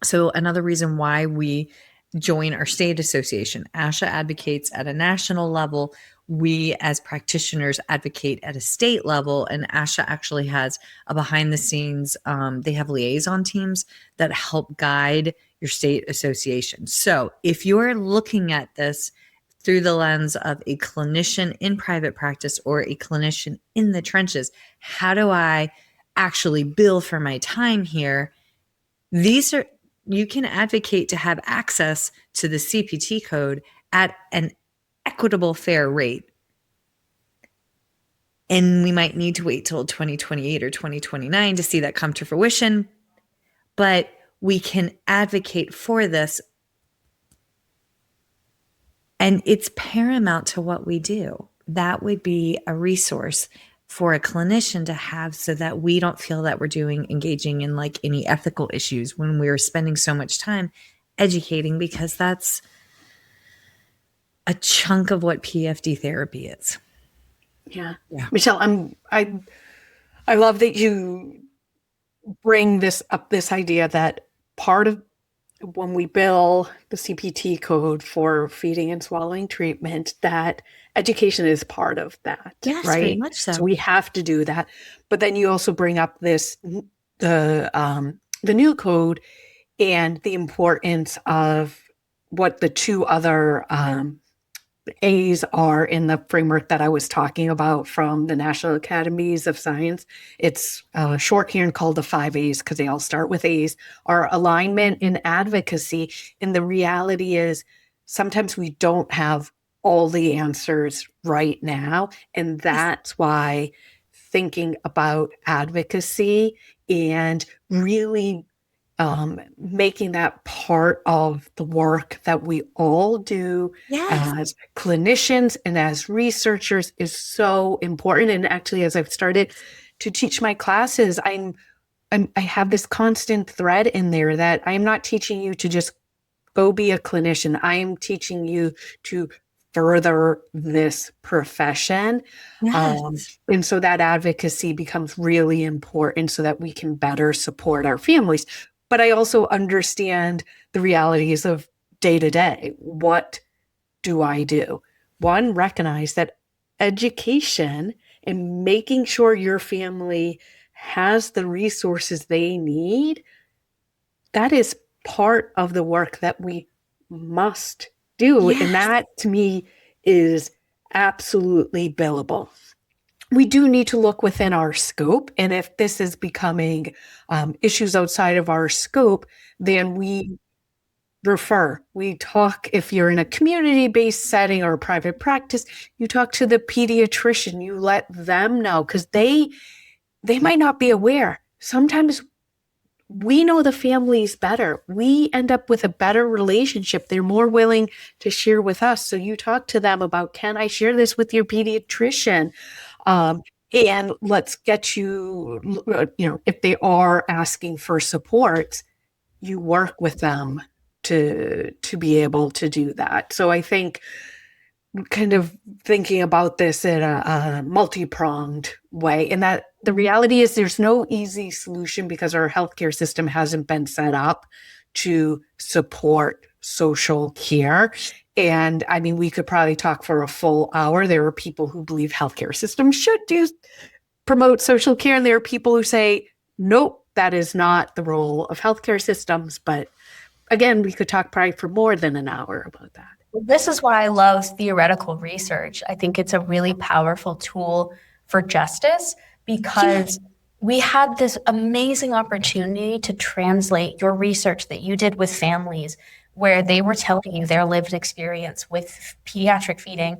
So another reason why we join our state association, ASHA advocates at a national level. We as practitioners advocate at a state level, and ASHA actually has a behind the scenes, they have liaison teams that help guide your state association. So if you're looking at this through the lens of a clinician in private practice or a clinician in the trenches, how do I actually bill for my time here? You can advocate to have access to the CPT code at an equitable, fair rate. And we might need to wait till 2028 or 2029 to see that come to fruition. But we can advocate for this. And it's paramount to what we do. That would be a resource for a clinician to have so that we don't feel that we're engaging in like any ethical issues when we're spending so much time educating, because that's a chunk of what PFD therapy is. Yeah. Michelle, I love that you bring this idea that part of when we bill the CPT code for feeding and swallowing treatment, that education is part of that, Yes, right? very much so. So we have to do that. But then you also bring up the new code and the importance of what the two other A's are in the framework that I was talking about from the National Academies of Science. It's shorthand called the 5 A's because they all start with A's, are alignment and advocacy. And the reality is sometimes we don't have all the answers right now. And that's why thinking about advocacy and really making that part of the work that we all do as clinicians and as researchers is so important. And actually, as I've started to teach my classes, I have this constant thread in there that I'm not teaching you to just go be a clinician. I am teaching you to further this profession. And so that advocacy becomes really important so that we can better support our families. But I also understand the realities of day to day. What do I do? One, recognize that education and making sure your family has the resources they need, that is part of the work that we must do. And that to me is absolutely billable. We do need to look within our scope. And if this is becoming issues outside of our scope, then we refer. We talk, if you're in a community-based setting or a private practice, you talk to the pediatrician, you let them know because they might not be aware. Sometimes we know the families better. We end up with a better relationship. They're more willing to share with us. So you talk to them about, can I share this with your pediatrician? And let's get you, if they are asking for support, you work with them to be able to do that. So I think kind of thinking about this in a multi-pronged way, and that the reality is there's no easy solution because our healthcare system hasn't been set up to support social care. And I mean, we could probably talk for a full hour. There are people who believe healthcare systems should promote social care. And there are people who say, nope, that is not the role of healthcare systems. But again, we could talk probably for more than an hour about that. This is why I love theoretical research. I think it's a really powerful tool for justice because we had this amazing opportunity to translate your research that you did with families where they were telling you their lived experience with pediatric feeding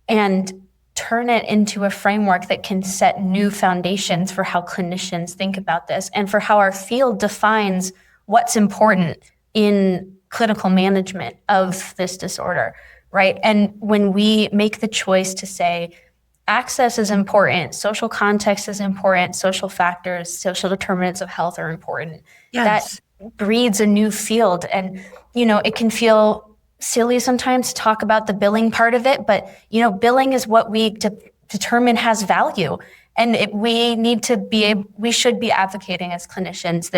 and turn it into a framework that can set new foundations for how clinicians think about this and for how our field defines what's important in clinical management of this disorder, right? And when we make the choice to say access is important, social context is important, social factors, social determinants of health are important, that breeds a new field. And, it can feel silly sometimes to talk about the billing part of it, but, billing is what we determine has value. And we should be advocating as clinicians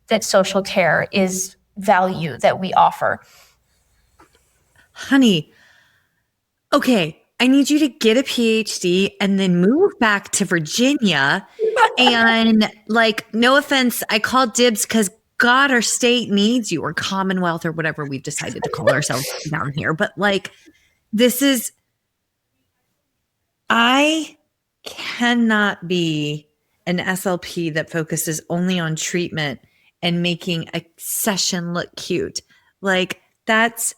that social care is value that we offer. Honey, okay, I need you to get a PhD and then move back to Virginia. And no offense, I call dibs because God, our state needs you, or Commonwealth, or whatever we've decided to call ourselves down here. But I cannot be an SLP that focuses only on treatment and making a session look cute. That's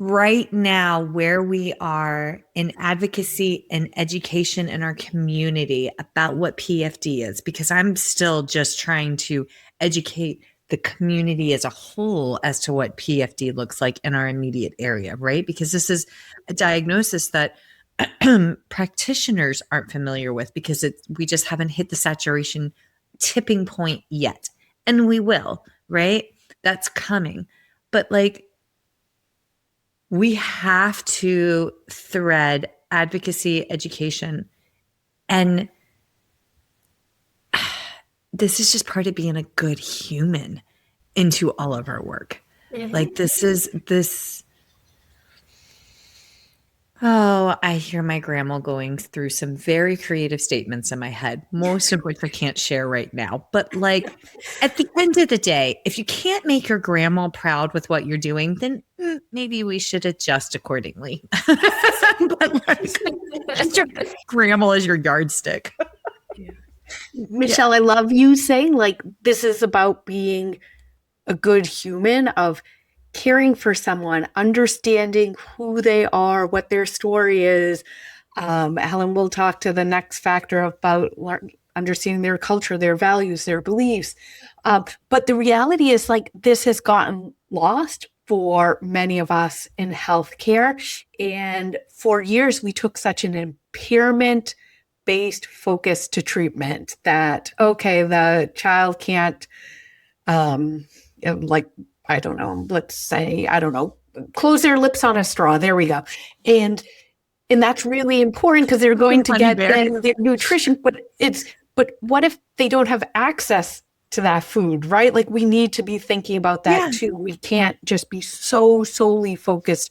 right now where we are in advocacy and education in our community about what PFD is, because I'm still just trying to educate the community as a whole as to what PFD looks like in our immediate area, right? Because this is a diagnosis that practitioners aren't familiar with because we just haven't hit the saturation tipping point yet. And we will, right? That's coming. But we have to thread advocacy, education, and this is just part of being a good human. into all of our work. Like oh, I hear my grandma going through some very creative statements in my head, most of which I can't share right now. But like at the end of the day, if you can't make your grandma proud with what you're doing, then maybe we should adjust accordingly. But like, just your grandma as your yardstick. Michelle, I love you saying like this is about being a good human, of caring for someone, understanding who they are, what their story is. Helen will talk to the next factor about understanding their culture, their values, their beliefs. But the reality is like this has gotten lost for many of us in healthcare. And for years, we took such an impairment-based focus to treatment that, okay, the child can't, I don't know, let's say, I don't know, close their lips on a straw. There we go. And that's really important because they're going to get their nutrition, but what if they don't have access to that food, right? Like we need to be thinking about that too. We can't just be so solely focused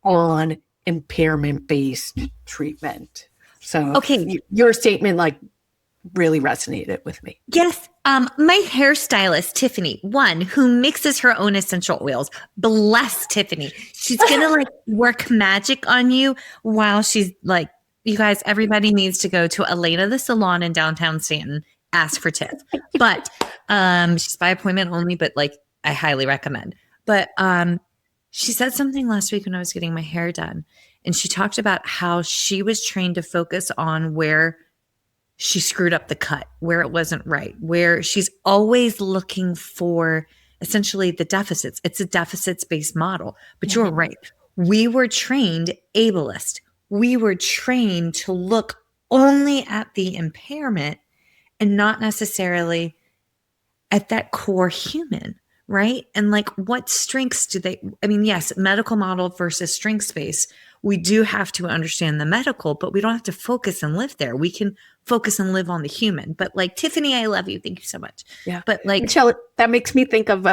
on impairment-based treatment. So okay, your statement like really resonated with me. Yes. My hairstylist, Tiffany, who mixes her own essential oils. Bless Tiffany. She's going to like work magic on you while she's like, you guys, everybody needs to go to Elena the Salon in downtown Stanton. Ask for tips. But she's by appointment only, but like I highly recommend. But she said something last week when I was getting my hair done. And she talked about how she was trained to focus on where she screwed up the cut, where it wasn't right, where she's always looking for essentially the deficits. It's a deficits-based model, but you're right. We were trained ableist. We were trained to look only at the impairment and not necessarily at that core human, right? And like what strengths yes, medical model versus strengths-based. We do have to understand the medical, but we don't have to focus and live there. We can focus and live on the human. But like Tiffany, I love you. Thank you so much. Yeah. But like Michelle, that makes me think of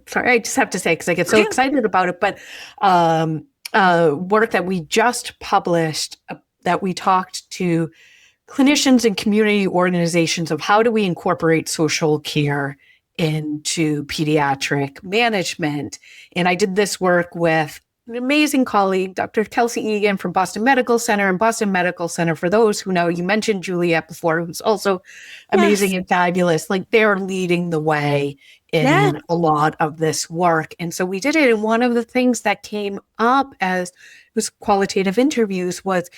sorry, I just have to say because I get so excited about it. But work that we just published that we talked to clinicians and community organizations of how do we incorporate social care into pediatric management. And I did this work with an amazing colleague, Dr. Kelsey Egan from Boston Medical Center. And Boston Medical Center, for those who know, you mentioned Juliet before, who's also amazing and fabulous. Like they're leading the way in a lot of this work. And so we did it. And one of the things that came up as it was qualitative interviews was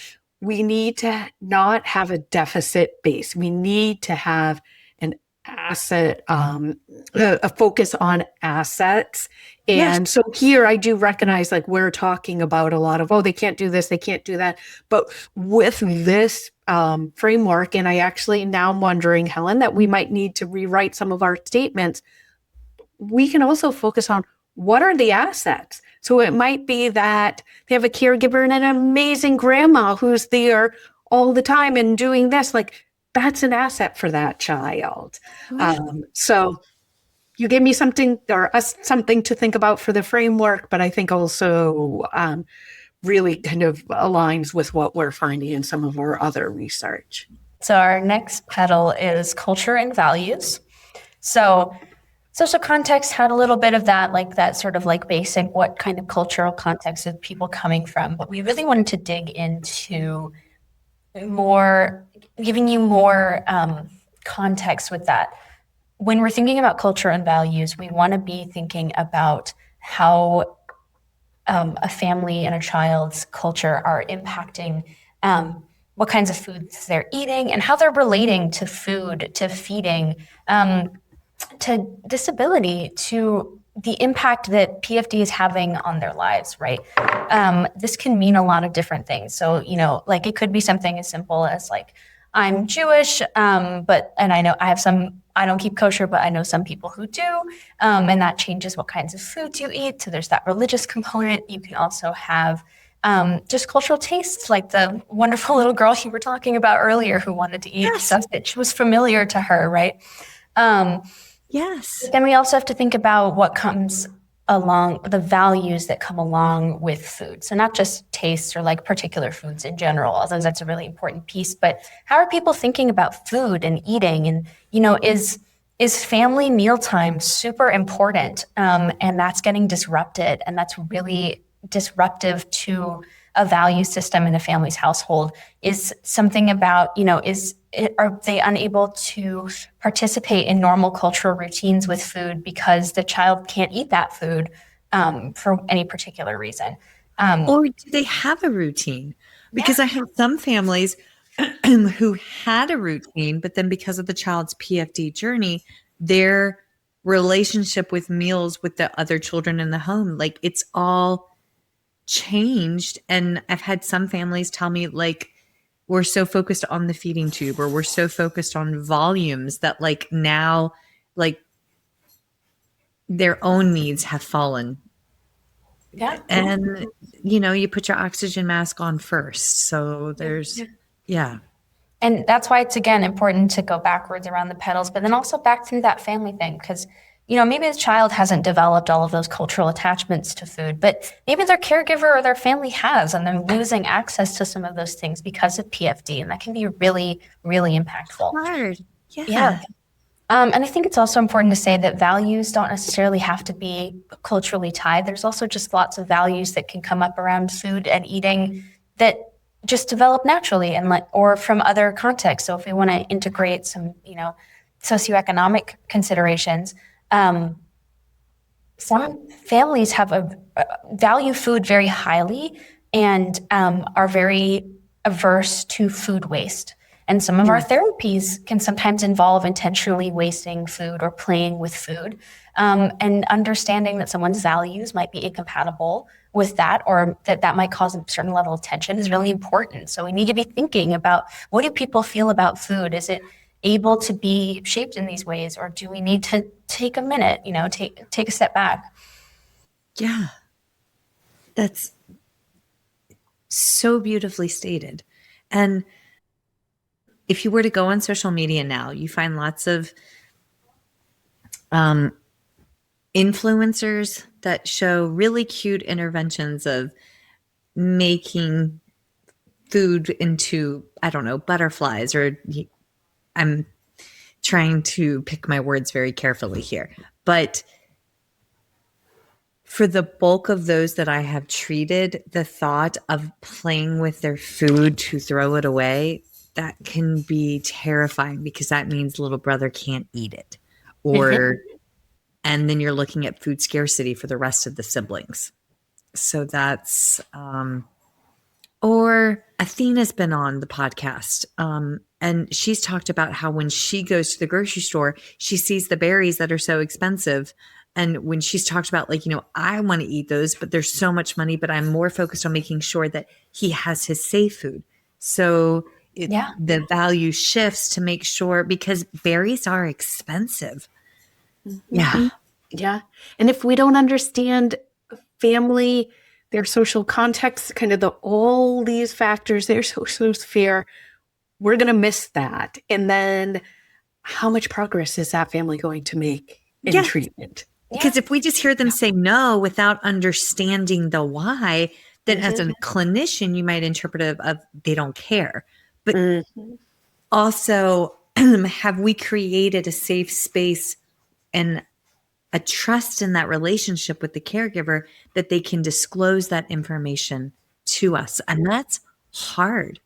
we need to not have a deficit base. We need to have an asset, a focus on assets. And so here I do recognize like we're talking about a lot of, they can't do this, they can't do that. But with this framework, and I actually now I'm wondering, Helen, that we might need to rewrite some of our statements. We can also focus on what are the assets. So it might be that they have a caregiver and an amazing grandma who's there all the time and doing this. Like that's an asset for that child. So you gave me something or us something to think about for the framework, but I think also really kind of aligns with what we're finding in some of our other research. So our next petal is culture and values. So social context had a little bit of that, like that sort of like basic, what kind of cultural context is people coming from? But we really wanted to dig into more, giving you more context with that. When we're thinking about culture and values, we want to be thinking about how a family and a child's culture are impacting what kinds of foods they're eating and how they're relating to food, to feeding, to disability, to the impact that PFD is having on their lives, right? This can mean a lot of different things. So, like it could be something as simple as like, I'm Jewish, and I know I don't keep kosher, but I know some people who do, and that changes what kinds of foods you eat. So there's that religious component. You can also have just cultural tastes, like the wonderful little girl you were talking about earlier who wanted to eat stuff that was familiar to her, right? Yes. Then we also have to think about what comes along, the values that come along with food. So not just tastes or like particular foods in general, although that's a really important piece, but how are people thinking about food and eating? And, is family mealtime super important? And that's getting disrupted. And that's really disruptive to a value system in a family's household. Is something about, are they unable to participate in normal cultural routines with food because the child can't eat that food for any particular reason? Or do they have a routine? Because I have some families who had a routine, but then because of the child's PFD journey, their relationship with meals with the other children in the home, like it's all changed. And I've had some families tell me, like, we're so focused on the feeding tube, or we're so focused on volumes that like now, like their own needs have fallen. Yeah. And, you put your oxygen mask on first. So there's, yeah. And that's why it's, again, important to go backwards around the petals, but then also back through that family thing. Because, maybe the child hasn't developed all of those cultural attachments to food, but maybe their caregiver or their family has, and they're losing access to some of those things because of PFD. And that can be really, really impactful. Hard. Yeah. And I think it's also important to say that values don't necessarily have to be culturally tied. There's also just lots of values that can come up around food and eating that just develop naturally or from other contexts. So if we want to integrate some, socioeconomic considerations, some families have value food very highly and are very averse to food waste. And some of our therapies can sometimes involve intentionally wasting food or playing with food, and understanding that someone's values might be incompatible with that, or that might cause a certain level of tension is really important. So we need to be thinking about, what do people feel about food? Is it able to be shaped in these ways, or do we need to take a minute, take a step back? Yeah. That's so beautifully stated. And if you were to go on social media now, you find lots of influencers that show really cute interventions of making food into, I don't know, butterflies, or I'm trying to pick my words very carefully here. But for the bulk of those that I have treated, the thought of playing with their food to throw it away, that can be terrifying, because that means little brother can't eat it. And then you're looking at food scarcity for the rest of the siblings. So that's, or Athena's been on the podcast, and she's talked about how when she goes to the grocery store, she sees the berries that are so expensive. And when she's talked about, like, I want to eat those, but there's so much money, but I'm more focused on making sure that he has his safe food. So the value shifts to make sure, because berries are expensive. Mm-hmm. Yeah. And if we don't understand family, their social context, kind of all these factors, their social sphere, we're going to miss that. And then how much progress is that family going to make in treatment? Because if we just hear them say no without understanding the why, then as a clinician, you might interpret of they don't care. But also, have we created a safe space and a trust in that relationship with the caregiver that they can disclose that information to us? And that's hard.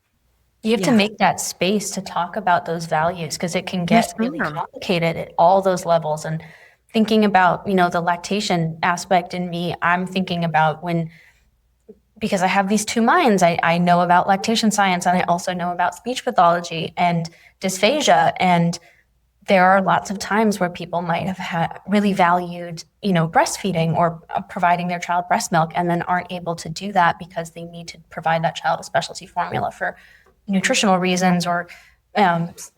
You have to make that space to talk about those values, because it can get really complicated at all those levels. And thinking about, the lactation aspect in me, I'm thinking about because I have these two minds. I know about lactation science, and I also know about speech pathology and dysphagia. And there are lots of times where people might have really valued, breastfeeding or providing their child breast milk, and then aren't able to do that because they need to provide that child a specialty formula for nutritional reasons or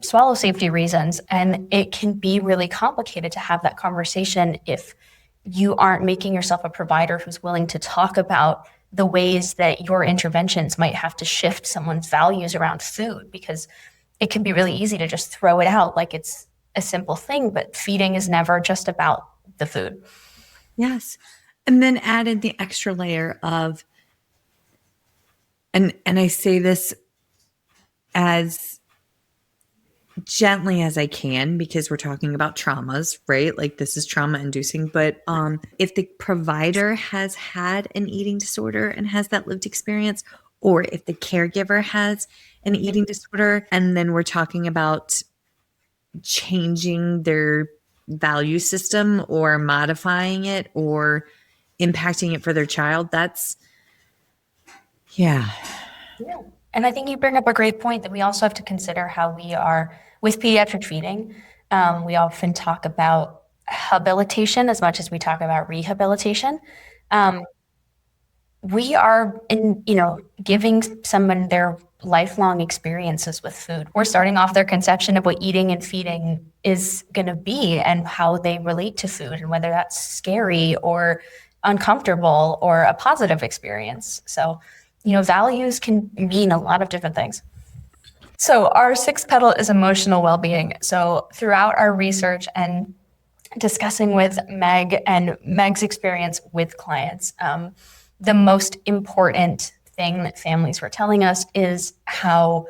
swallow safety reasons. And it can be really complicated to have that conversation if you aren't making yourself a provider who's willing to talk about the ways that your interventions might have to shift someone's values around food, because it can be really easy to just throw it out like it's a simple thing, but feeding is never just about the food. Yes. And then added the extra layer of, and I say this as gently as I can because we're talking about traumas, right? Like this is trauma inducing. But if the provider has had an eating disorder and has that lived experience, or if the caregiver has an eating disorder, and then we're talking about changing their value system or modifying it or impacting it for their child, that's, yeah. And I think you bring up a great point that we also have to consider how we are with pediatric feeding. We often talk about habilitation as much as we talk about rehabilitation. We are giving someone their lifelong experiences with food. We're starting off their conception of what eating and feeding is going to be and how they relate to food and whether that's scary or uncomfortable or a positive experience. So, values can mean a lot of different things. So our sixth petal is emotional well-being. So throughout our research and discussing with Meg and Meg's experience with clients, the most important thing that families were telling us is how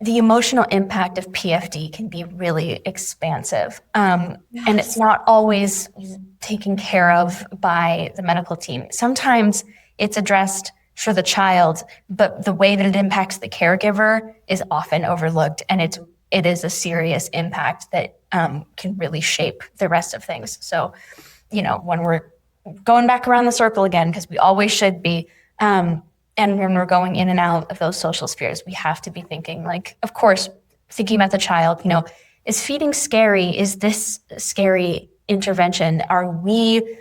the emotional impact of PFD can be really expansive. And it's not always taken care of by the medical team. Sometimes it's addressed for the child, but the way that it impacts the caregiver is often overlooked. And it is a serious impact that can really shape the rest of things. So, when we're going back around the circle again, because we always should be, and when we're going in and out of those social spheres, we have to be thinking, of course, thinking about the child, is feeding scary? Is this a scary intervention? Are we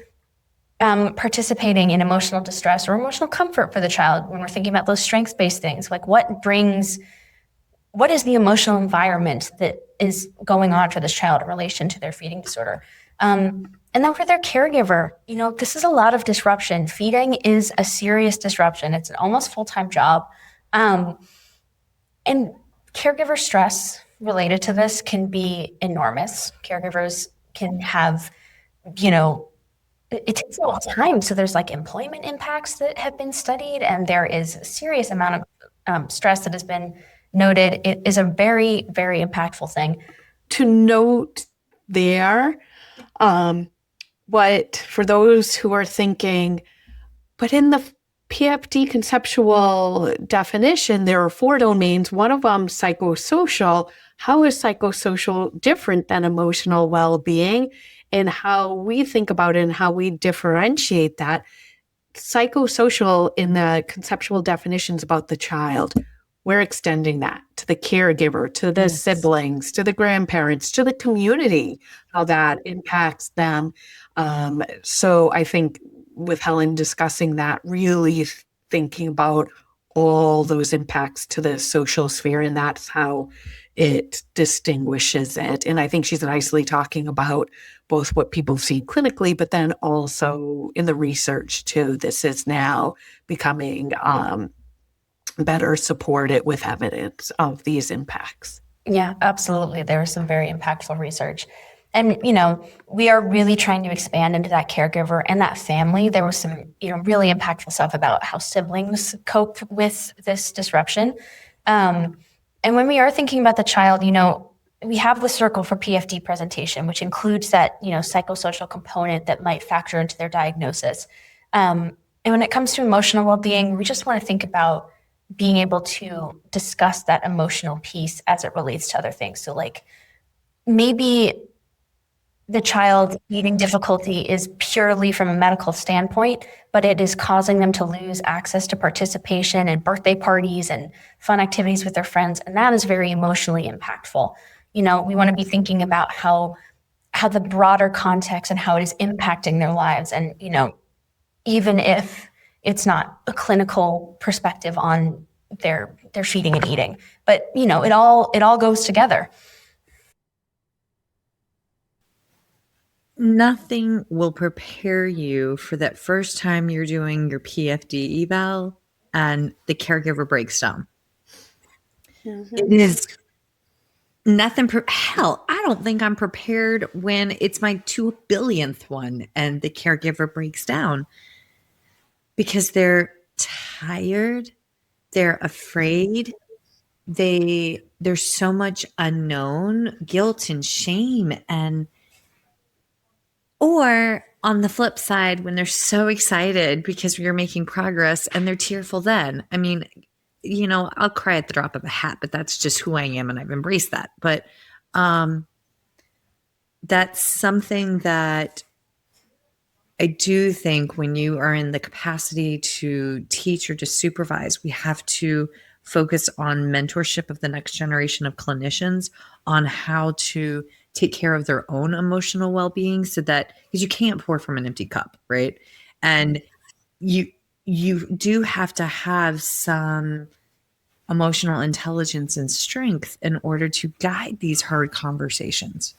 participating in emotional distress or emotional comfort for the child when we're thinking about those strengths-based things? What is the emotional environment that is going on for this child in relation to their feeding disorder? And then for their caregiver, this is a lot of disruption. Feeding is a serious disruption. It's an almost full-time job. And caregiver stress related to this can be enormous. Caregivers can have, it takes a lot of time. So there's employment impacts that have been studied, and there is a serious amount of stress that has been noted. It is a very, very impactful thing. To note there, what for those who are thinking, but in the PFD conceptual definition, there are 4 domains, one of them psychosocial. How is psychosocial different than emotional well-being? And how we think about it and how we differentiate that. Psychosocial in the conceptual definitions about the child, we're extending that to the caregiver, to the siblings, to the grandparents, to the community, how that impacts them. So I think with Helen discussing that, really thinking about all those impacts to the social sphere, and that's how it distinguishes it. And I think she's nicely talking about both what people see clinically, but then also in the research too. This is now becoming better supported with evidence of these impacts. Yeah, absolutely. There's some very impactful research. And, we are really trying to expand into that caregiver and that family. There was some, really impactful stuff about how siblings cope with this disruption. And when we are thinking about the child, we have the circle for PFD presentation, which includes that, psychosocial component that might factor into their diagnosis. And when it comes to emotional well-being, we just want to think about being able to discuss that emotional piece as it relates to other things. So maybe the child eating difficulty is purely from a medical standpoint, but it is causing them to lose access to participation in birthday parties and fun activities with their friends. And that is very emotionally impactful. We want to be thinking about how the broader context and how it is impacting their lives. And, even if it's not a clinical perspective on their feeding and eating, but, it all goes together. Nothing will prepare you for that first time you're doing your PFD eval and the caregiver breaks down. Mm-hmm. It is Hell, I don't think I'm prepared when it's my 2 billionth one and the caregiver breaks down because they're tired, they're afraid, there's so much unknown, guilt and shame, or on the flip side, when they're so excited because you're making progress and they're tearful then. I mean, I'll cry at the drop of a hat, but that's just who I am and I've embraced that. But that's something that I do think when you are in the capacity to teach or to supervise, we have to focus on mentorship of the next generation of clinicians on how to take care of their own emotional well-being so that, because you can't pour from an empty cup, right? And you do have to have some emotional intelligence and strength in order to guide these hard conversations.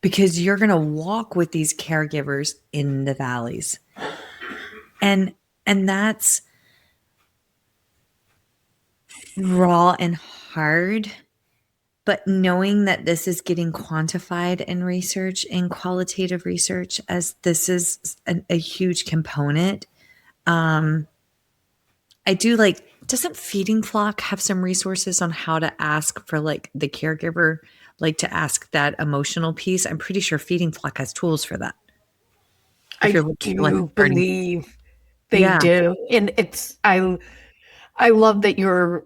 Because you're going to walk with these caregivers in the valleys. And that's raw and hard, but knowing that this is getting quantified in research, in qualitative research, as this is a huge component. I do doesn't Feeding Flock have some resources on how to ask for the caregiver, to ask that emotional piece? I'm pretty sure Feeding Flock has tools for that. I do believe they do. And I love that you're,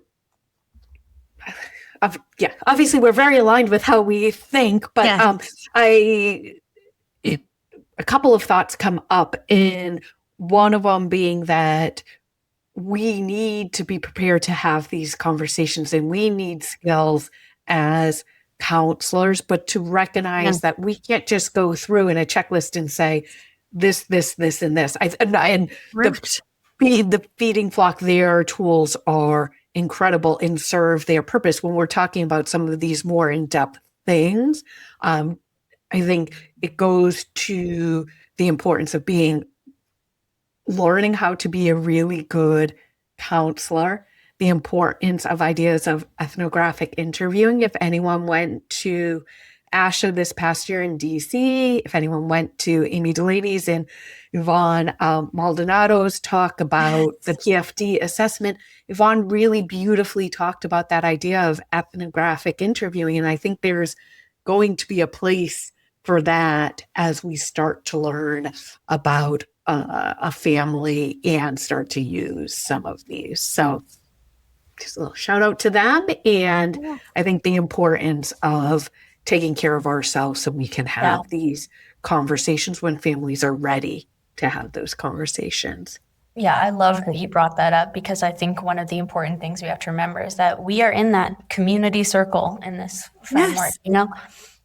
obviously we're very aligned with how we think, but a couple of thoughts come up, and one of them being that we need to be prepared to have these conversations, and we need skills as counselors, but to recognize that we can't just go through in a checklist and say this, and this. The Feeding Flock, their tools are incredible and serve their purpose when we're talking about some of these more in-depth things. I think it goes to the importance of learning how to be a really good counselor, the importance of ideas of ethnographic interviewing. If anyone went to ASHA this past year in DC, if anyone went to Amy Delaney's and Yvonne Maldonado's talk about the PFD assessment, Yvonne really beautifully talked about that idea of ethnographic interviewing. And I think there's going to be a place for that as we start to learn about a family and start to use some of these. So just a little shout out to them. And I think the importance of taking care of ourselves so we can have these conversations when families are ready to have those conversations. Yeah, I love that you brought that up, because I think one of the important things we have to remember is that we are in that community circle in this framework,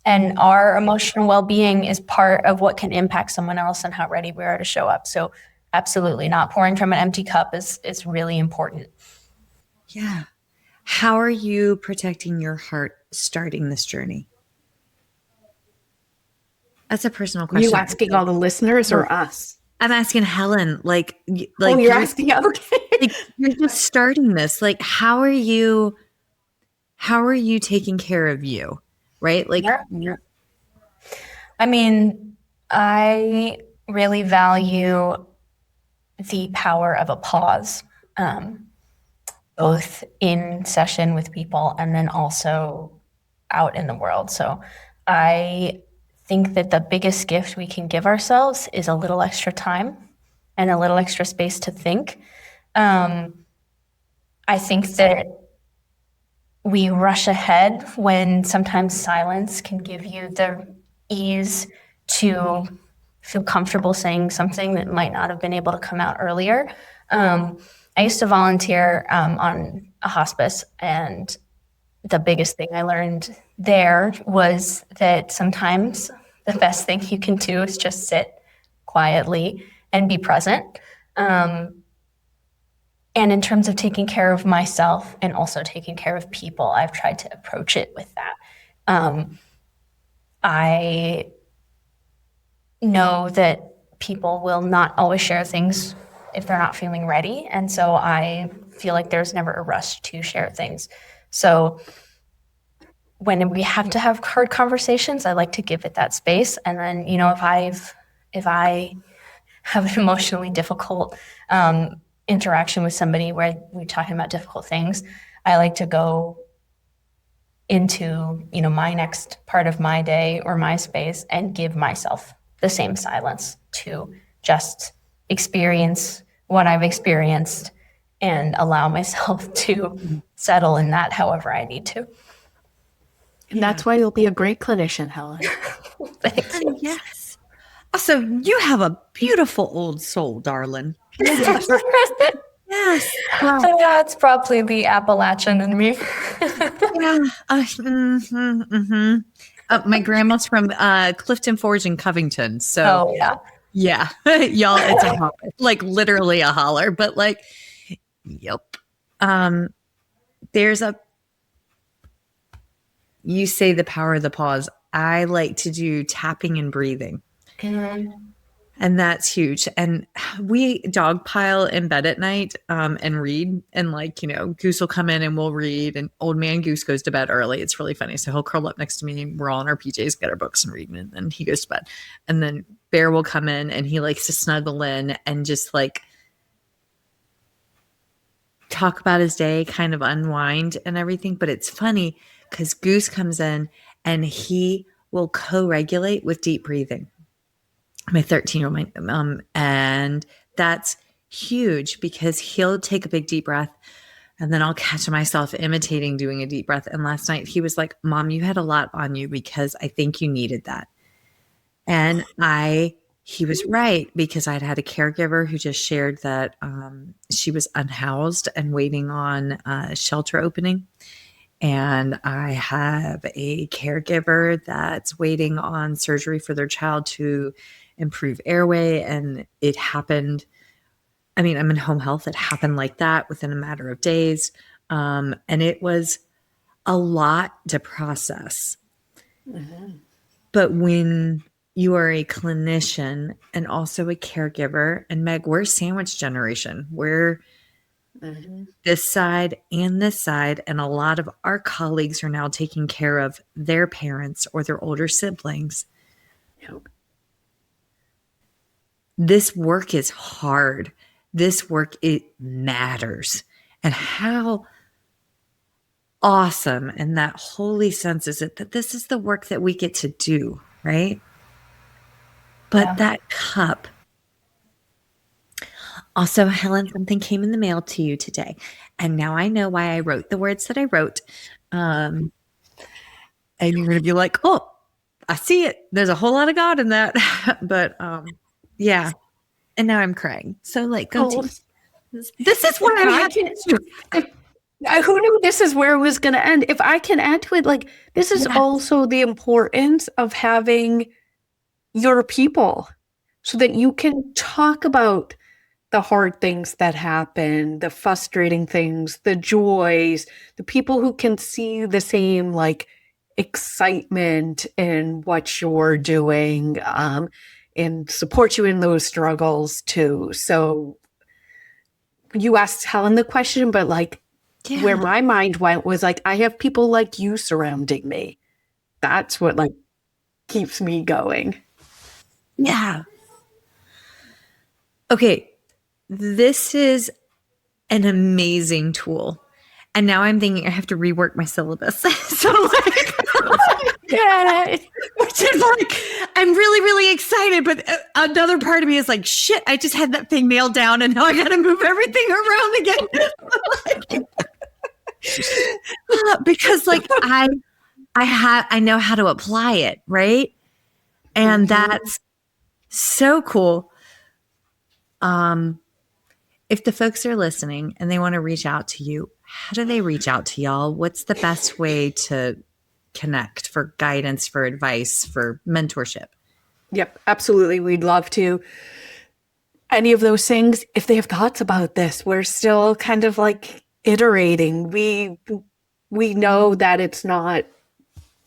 and our emotional well-being is part of what can impact someone else and how ready we are to show up. So absolutely, not pouring from an empty cup is really important. Yeah. How are you protecting your heart starting this journey? That's a personal question. You asking all the listeners or us? I'm asking Helen. You're asking. Okay. You're just starting this. How are you taking care of you? Right? I mean, I really value the power of a pause, both in session with people and then also out in the world. So I think that the biggest gift we can give ourselves is a little extra time and a little extra space to think. I think that we rush ahead when sometimes silence can give you the ease to feel comfortable saying something that might not have been able to come out earlier. I used to volunteer on a hospice, and the biggest thing I learned there was that sometimes the best thing you can do is just sit quietly and be present. And in terms of taking care of myself and also taking care of people, I've tried to approach it with that. I know that people will not always share things if they're not feeling ready. And so I feel like there's never a rush to share things. So when we have to have hard conversations, I like to give it that space. And then, you know, if I have an emotionally difficult interaction with somebody where we're talking about difficult things, I like to go into, you know, my next part of my day or my space and give myself the same silence to just experience what I've experienced and allow myself to settle in that however I need to. And that's why you'll be a great clinician, Helen. Thanks. Yes. Also, you have a beautiful old soul, darling. Yes. Yeah, it's probably the Appalachian in me. My grandma's from Clifton Forge in Covington. So, yeah. Y'all, it's a holler. Like literally a holler, but like, yep. There's you say the power of the pause. I like to do tapping and breathing. Mm-hmm. And that's huge. And we dogpile in bed at night and read. And like, you know, Goose will come in and we'll read. And old man Goose goes to bed early. It's really funny. So he'll curl up next to me. We're all in our PJs, get our books and read. And then he goes to bed. And then Bear will come in and he likes to snuggle in and just like talk about his day, kind of unwind and everything. But it's funny because Goose comes in and he will co-regulate with deep breathing. My 13-year-old, and that's huge because he'll take a big deep breath and then I'll catch myself imitating doing a deep breath. And last night he was like, Mom, you had a lot on you because I think you needed that. And he was right because I'd had a caregiver who just shared that she was unhoused and waiting on a shelter opening. And I have a caregiver that's waiting on surgery for their child to improve airway. And it happened. I mean, I'm in home health. It happened like that within a matter of days. And it was a lot to process. Mm-hmm. But when you are a clinician and also a caregiver, and Meg, we're sandwich generation. We're this side and this side. And a lot of our colleagues are now taking care of their parents or their older siblings. Yep. This work is hard. This work, it matters. And how awesome and that holy sense is it that this is the work that we get to do, right? But that cup. Also, Helen, something came in the mail to you today. And now I know why I wrote the words that I wrote. And you're going to be like, oh, I see it. There's a whole lot of God in that. But yeah. And now I'm crying. So like, go this is where I had who knew this is where it was going to end? If I can add to it, like, this is also the importance of having your people so that you can talk about the hard things that happen, the frustrating things, the joys, the people who can see the same like excitement in what you're doing, and support you in those struggles too. So you asked Helen the question, but like where my mind went was like, I have people like you surrounding me. That's what like keeps me going. Yeah. Okay. This is an amazing tool. And now I'm thinking I have to rework my syllabus. So like, which is like, I'm really, really excited. But another part of me is like, shit, I just had that thing nailed down and now I got to move everything around again. Because like I know how to apply it. Right. And that's so cool. If the folks are listening and they want to reach out to you, how do they reach out to y'all? What's the best way to connect for guidance, for advice, for mentorship? Yep, absolutely. We'd love to. Any of those things, if they have thoughts about this, we're still kind of like iterating. We know that it's not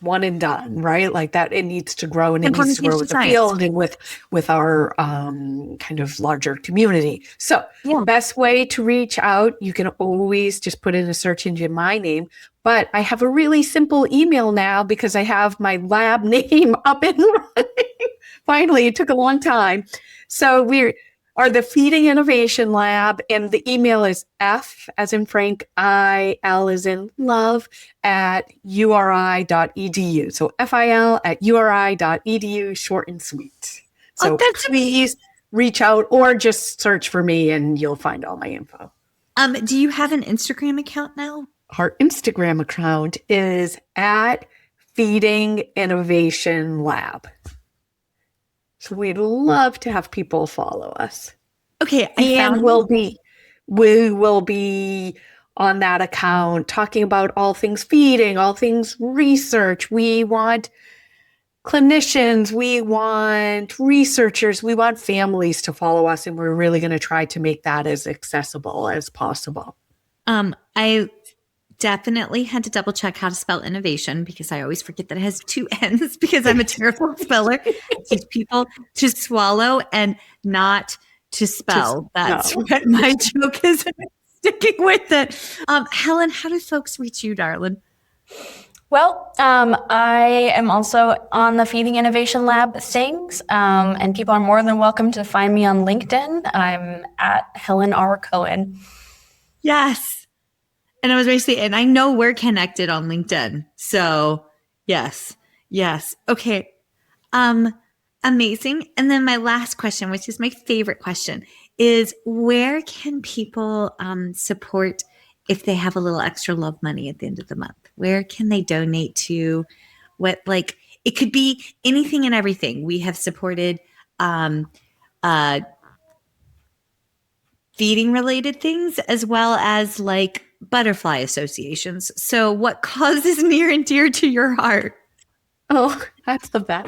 one and done, right? Like that, it needs to grow, and it needs to grow with the Science. field and with our kind of larger community. So best way to reach out, you can always just put in a search engine my name, but I have a really simple email now because I have my lab name up and running. Finally, it took a long time. So we are the Feeding Innovation Lab, and the email is F as in Frank, I, L as in love, at uri.edu. So FIL at uri.edu, short and sweet. So please reach out or just search for me and you'll find all my info. Do you have an Instagram account now? Our Instagram account is at Feeding Innovation Lab. So we'd love to have people follow us. Okay. And we will be on that account talking about all things feeding, all things research. We want clinicians, we want researchers, we want families to follow us, and we're really going to try to make that as accessible as possible. I definitely had to double check how to spell innovation because I always forget that it has 2 N's because I'm a terrible speller. I teach people to swallow and not to spell. That's what my joke is. Sticking with it. Helen, how do folks reach you, darling? Well, I am also on the Feeding Innovation Lab things, and people are more than welcome to find me on LinkedIn. I'm at Helen R. Cohen. Yes. And I was basically, and I know we're connected on LinkedIn. So yes. Okay. Amazing. And then my last question, which is my favorite question, is where can people support if they have a little extra love money at the end of the month? Where can they donate to? What, like, it could be anything and everything. We have supported feeding related things as well as like butterfly associations. So what cause is near and dear to your heart? Oh, I love that.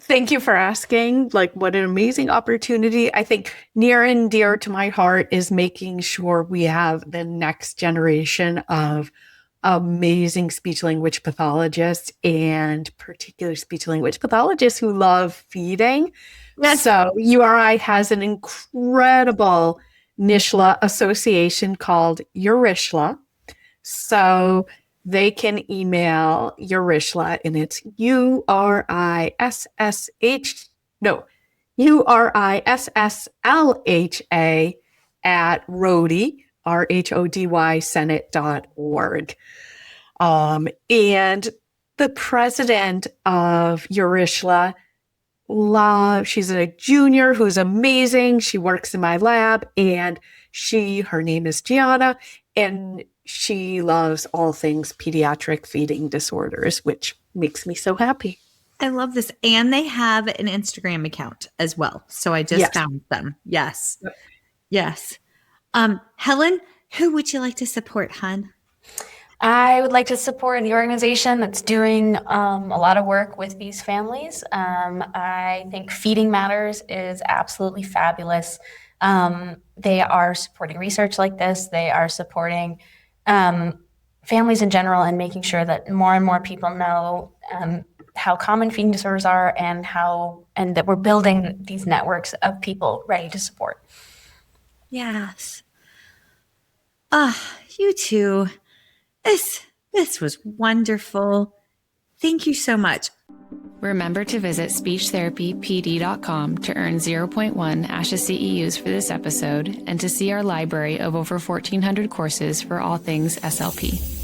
Thank you for asking. Like, what an amazing opportunity. I think near and dear to my heart is making sure we have the next generation of amazing speech language pathologists, and particular speech language pathologists who love feeding. Yes. So URI has an incredible NISHLA association called URISHLA. So they can email URISHLA, and it's URISSLHA at Rhody, RHODY Senate.org. And the president of URISHLA, she's a junior who's amazing. She works in my lab, and her name is Gianna, and she loves all things pediatric feeding disorders, which makes me so happy. I love this. And they have an Instagram account as well. So I just found them. Yes. Yes. Helen, who would you like to support, hon? I would like to support the organization that's doing a lot of work with these families. I think Feeding Matters is absolutely fabulous. They are supporting research like this. They are supporting families in general, and making sure that more and more people know how common feeding disorders are, and that we're building these networks of people ready to support. Yes. You two. This was wonderful. Thank you so much. Remember to visit speechtherapypd.com to earn 0.1 ASHA CEUs for this episode and to see our library of over 1,400 courses for all things SLP.